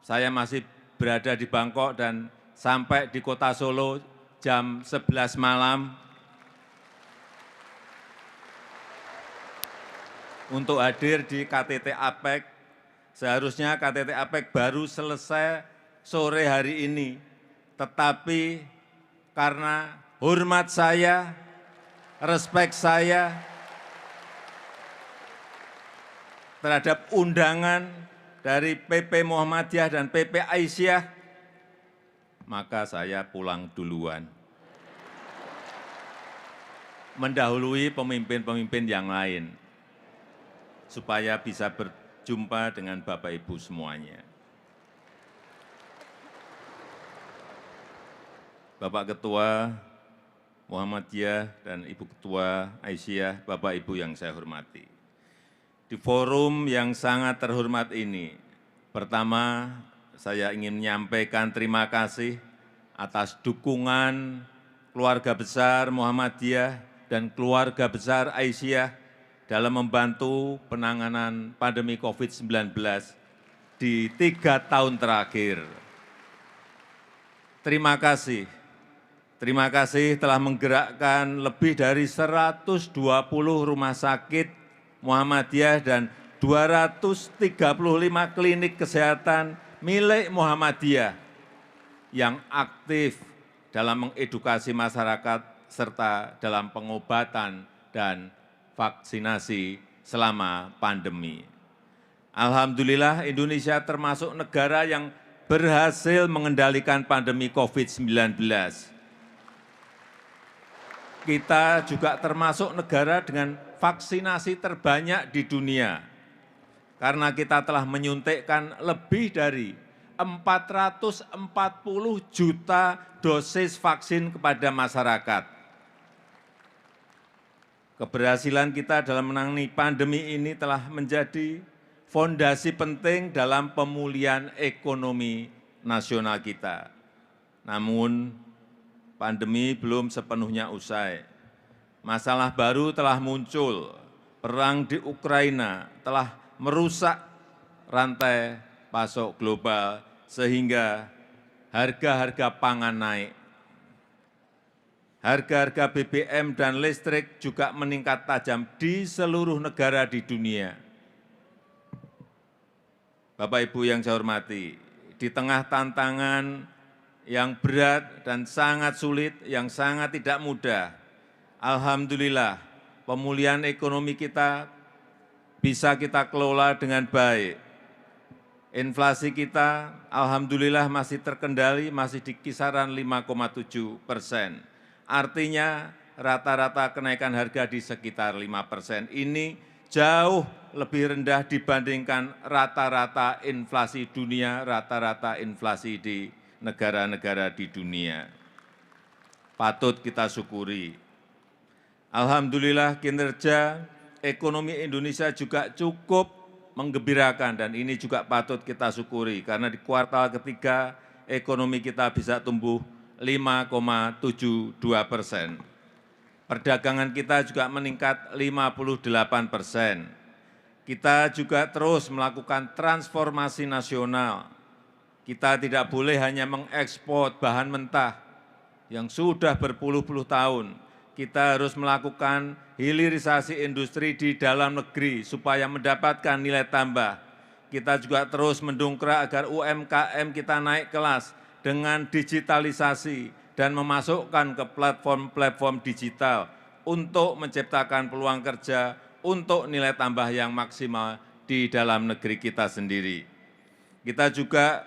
saya masih berada di Bangkok dan sampai di kota Solo jam 11 malam untuk hadir di KTT APEC. Seharusnya KTT APEC baru selesai sore hari ini, tetapi karena hormat saya, respek saya terhadap undangan dari PP Muhammadiyah dan PP Aisyah, maka saya pulang duluan, mendahului pemimpin-pemimpin yang lain, supaya bisa berjumpa dengan Bapak Ibu semuanya. Bapak Ketua Muhammadiyah dan Ibu Ketua Aisyah, Bapak Ibu yang saya hormati. Di forum yang sangat terhormat ini, pertama saya ingin menyampaikan terima kasih atas dukungan keluarga besar Muhammadiyah dan keluarga besar Aisyah dalam membantu penanganan pandemi COVID-19 di 3 tahun terakhir. Terima kasih telah menggerakkan lebih dari 120 rumah sakit Muhammadiyah dan 235 klinik kesehatan milik Muhammadiyah yang aktif dalam mengedukasi masyarakat serta dalam pengobatan dan vaksinasi selama pandemi. Alhamdulillah, Indonesia termasuk negara yang berhasil mengendalikan pandemi COVID-19. Kita juga termasuk negara dengan vaksinasi terbanyak di dunia, karena kita telah menyuntikkan lebih dari 440 juta dosis vaksin kepada masyarakat. Keberhasilan kita dalam menangani pandemi ini telah menjadi fondasi penting dalam pemulihan ekonomi nasional kita. Namun, pandemi belum sepenuhnya usai. Masalah baru telah muncul. Perang di Ukraina telah merusak rantai pasok global sehingga harga-harga pangan naik. Harga-harga BBM dan listrik juga meningkat tajam di seluruh negara di dunia. Bapak Ibu yang saya hormati, di tengah tantangan yang berat dan sangat sulit, yang sangat tidak mudah, alhamdulillah pemulihan ekonomi kita bisa kita kelola dengan baik. Inflasi kita alhamdulillah masih terkendali, masih di kisaran 5,7%. Artinya rata-rata kenaikan harga di sekitar 5%. Ini jauh lebih rendah dibandingkan rata-rata inflasi dunia, rata-rata inflasi di negara-negara di dunia. patut kita syukuri. Alhamdulillah kinerja ekonomi Indonesia juga cukup menggembirakan dan ini juga patut kita syukuri karena di kuartal ketiga ekonomi kita bisa tumbuh 5,72%. Perdagangan kita juga meningkat 58%. Kita juga terus melakukan transformasi nasional. Kita tidak boleh hanya mengekspor bahan mentah yang sudah berpuluh-puluh tahun. Kita harus melakukan hilirisasi industri di dalam negeri supaya mendapatkan nilai tambah. Kita juga terus mendongkrak agar UMKM kita naik kelas dengan digitalisasi dan memasukkan ke platform-platform digital untuk menciptakan peluang kerja untuk nilai tambah yang maksimal di dalam negeri kita sendiri. Kita juga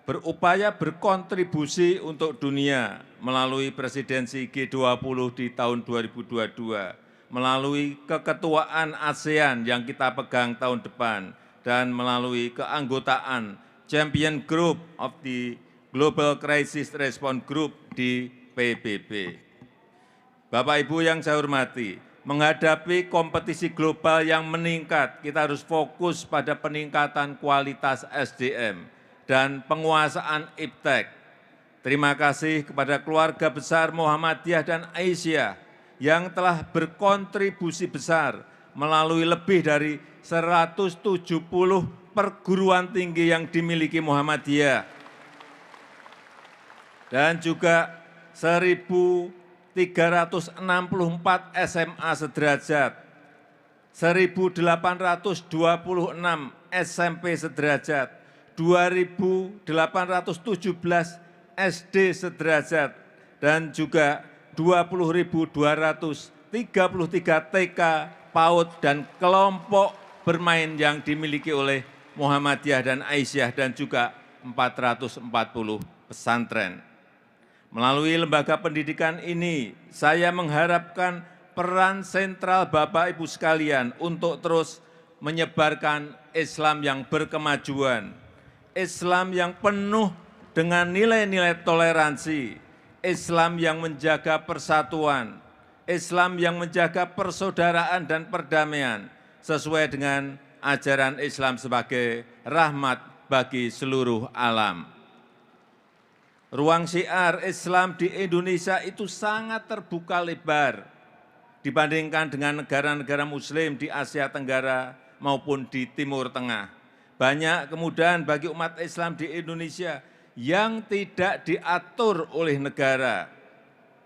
berupaya berkontribusi untuk dunia melalui presidensi G20 di tahun 2022, melalui keketuaan ASEAN yang kita pegang tahun depan, dan melalui keanggotaan Champion Group of the Global Crisis Response Group di PBB. Bapak Ibu yang saya hormati, menghadapi kompetisi global yang meningkat, kita harus fokus pada peningkatan kualitas SDM dan penguasaan iptek. Terima kasih kepada keluarga besar Muhammadiyah dan Aisyah yang telah berkontribusi besar melalui lebih dari 170 perguruan tinggi yang dimiliki Muhammadiyah dan juga 1.364 SMA sederajat, 1.826 SMP sederajat, 2.817 SD sederajat, dan juga 20.233 TK, PAUD, dan kelompok bermain yang dimiliki oleh Muhammadiyah dan Aisyah, dan juga 440 pesantren. Melalui lembaga pendidikan ini, saya mengharapkan peran sentral Bapak Ibu sekalian untuk terus menyebarkan Islam yang berkemajuan, Islam yang penuh dengan nilai-nilai toleransi, Islam yang menjaga persatuan, Islam yang menjaga persaudaraan dan perdamaian, sesuai dengan ajaran Islam sebagai rahmat bagi seluruh alam. Ruang syiar Islam di Indonesia itu sangat terbuka lebar dibandingkan dengan negara-negara Muslim di Asia Tenggara maupun di Timur Tengah. Banyak kemudahan bagi umat Islam di Indonesia yang tidak diatur oleh negara,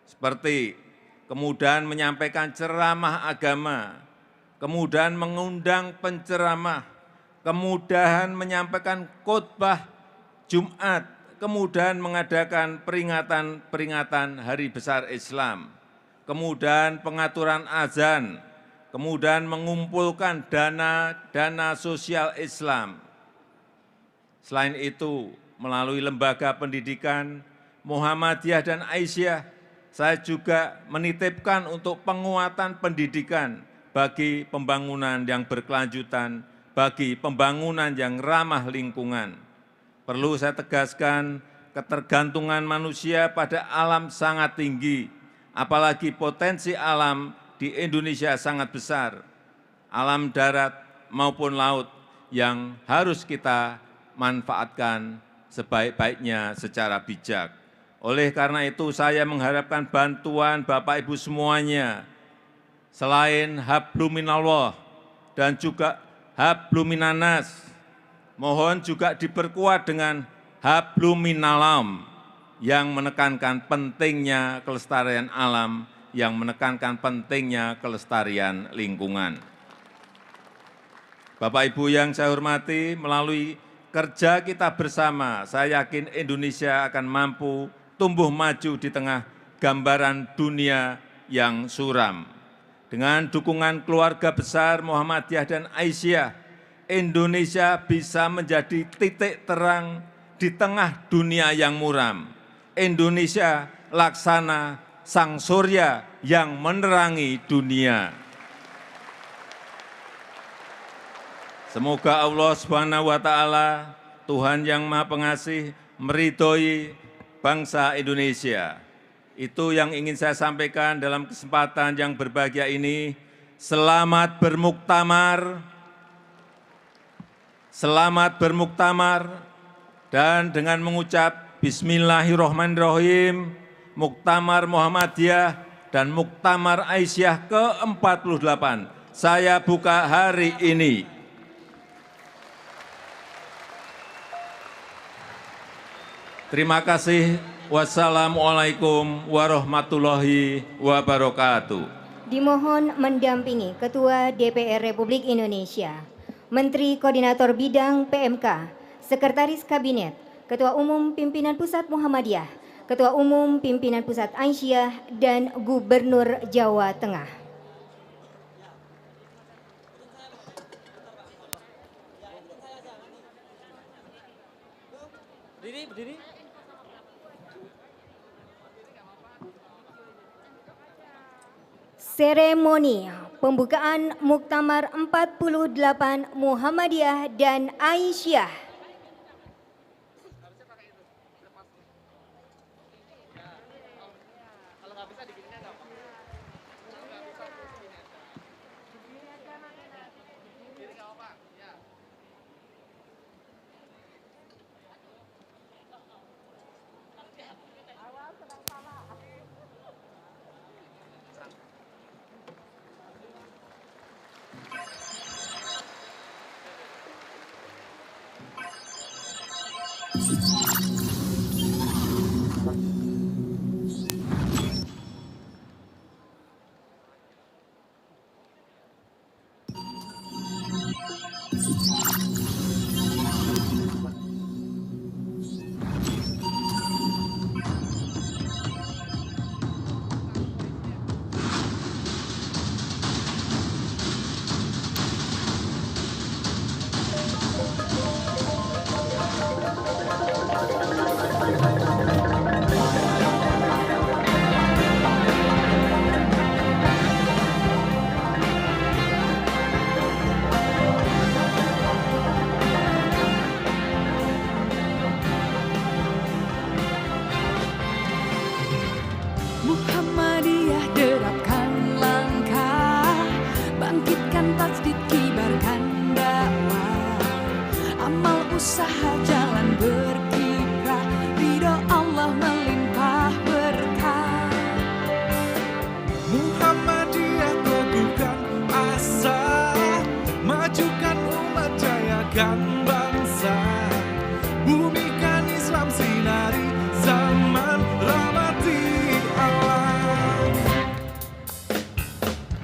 seperti kemudahan menyampaikan ceramah agama, kemudahan mengundang penceramah, kemudahan menyampaikan khotbah Jumat, kemudahan mengadakan peringatan-peringatan Hari Besar Islam, kemudahan pengaturan azan, kemudahan mengumpulkan dana sosial Islam. Selain itu, melalui lembaga pendidikan Muhammadiyah dan Aisyah, saya juga menitipkan untuk penguatan pendidikan bagi pembangunan yang berkelanjutan, bagi pembangunan yang ramah lingkungan. Perlu saya tegaskan, ketergantungan manusia pada alam sangat tinggi, apalagi potensi alam di Indonesia sangat besar, alam darat maupun laut yang harus kita manfaatkan sebaik-baiknya secara bijak. Oleh karena itu saya mengharapkan bantuan Bapak Ibu semuanya, selain habluminallah dan juga habluminanas, mohon juga diperkuat dengan habluminalam yang menekankan pentingnya kelestarian alam, yang menekankan pentingnya kelestarian lingkungan. Bapak Ibu yang saya hormati, melalui kerja kita bersama, saya yakin Indonesia akan mampu tumbuh maju di tengah gambaran dunia yang suram. Dengan dukungan keluarga besar Muhammadiyah dan Aisyah, Indonesia bisa menjadi titik terang di tengah dunia yang muram. Indonesia laksana sang surya yang menerangi dunia. Semoga Allah Subhanahu wa Ta'ala, Tuhan yang Maha Pengasih, meridhoi bangsa Indonesia. Itu yang ingin saya sampaikan dalam kesempatan yang berbahagia ini. Selamat bermuktamar. Selamat bermuktamar. Dan dengan mengucap Bismillahirrahmanirrahim, Muktamar Muhammadiyah dan Muktamar Aisyah ke-48. Saya buka hari ini. Terima kasih. Wassalamualaikum warahmatullahi wabarakatuh. Dimohon mendampingi Ketua DPR Republik Indonesia, Menteri Koordinator Bidang PMK, Sekretaris Kabinet, Ketua Umum Pimpinan Pusat Muhammadiyah, Ketua Umum Pimpinan Pusat Aisyah, dan Gubernur Jawa Tengah. Seremoni pembukaan Muktamar 48 Muhammadiyah dan Aisyah. Muhammadiyah derapkan langkah, bangkitkan tasdid, kibarkan dakwah, amal usaha jalan berkiprah, ridho Allah melimpah berkah. Muhammadiyah teguhkan asa, majukan umat, jayakan bangsa, bumikan Islam sinari zaman, rahmati alam.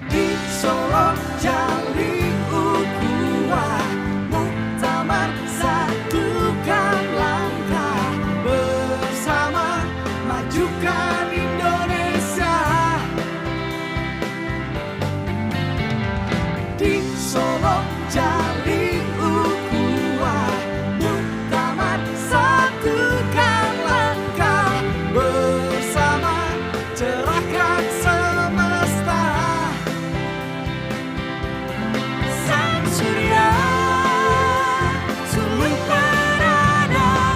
Di Solo jalin ukhuwah, muktamar satukan langkah, bersama majukan Indonesia. Di Solo jalin ukhuwah, muktamar satukan langkah, bersama cerahkan semesta. Sang surya suluh peradaban,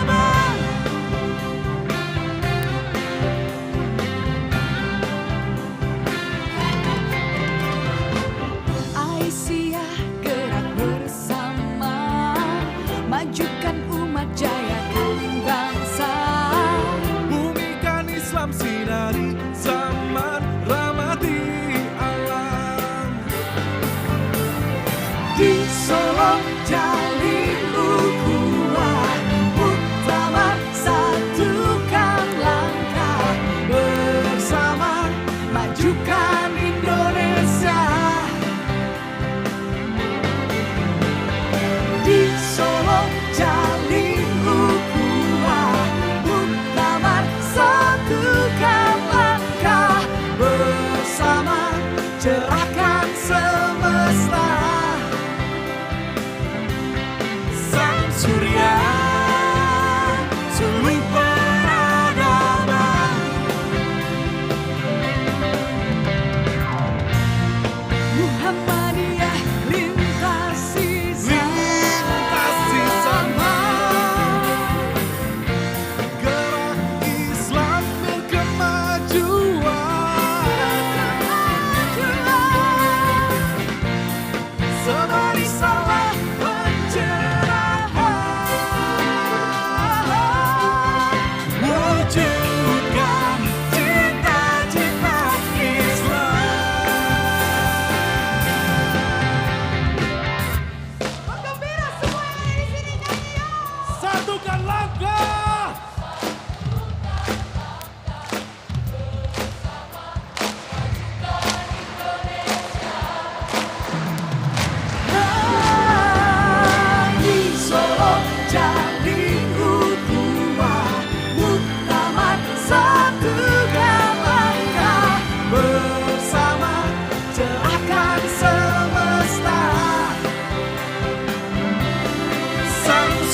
Aisyah gerak bersama, majukan umat, jayakan bangsa, bumikan Islam sinari zaman, rahmati alam. Di Solo jalin ukhuwah, muktamar satukan langkah, bersama majukan Indonesia. Di Solo jalin ukhuwah, muktamar satukan langkah, bersama cerahkan semesta. Sang surya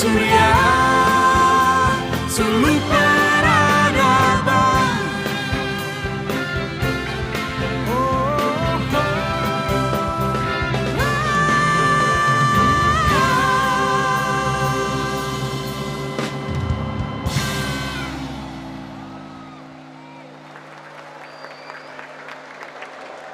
surya suluh peradaban.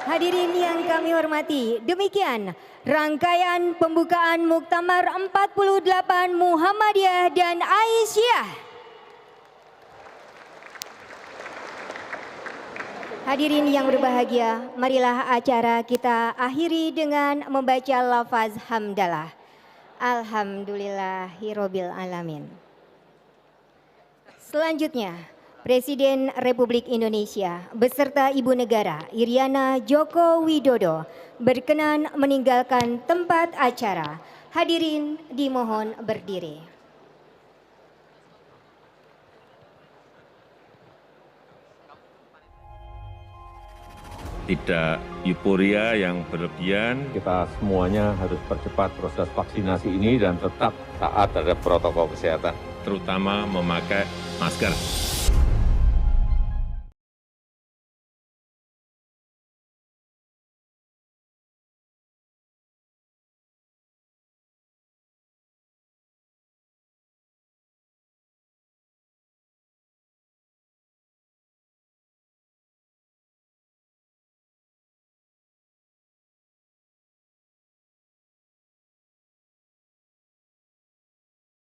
Hadirin yang kami hormati, demikian rangkaian pembukaan Muktamar 48 Muhammadiyah dan Aisyah. Hadirin yang berbahagia, marilah acara kita akhiri dengan membaca lafaz hamdalah. Alhamdulillahirabbil alamin. Selanjutnya, Presiden Republik Indonesia beserta Ibu Negara Iriana Joko Widodo berkenan meninggalkan tempat acara. Hadirin dimohon berdiri. Tidak euforia yang berlebihan. Kita semuanya harus percepat proses vaksinasi ini dan tetap taat terhadap protokol kesehatan. Terutama memakai masker.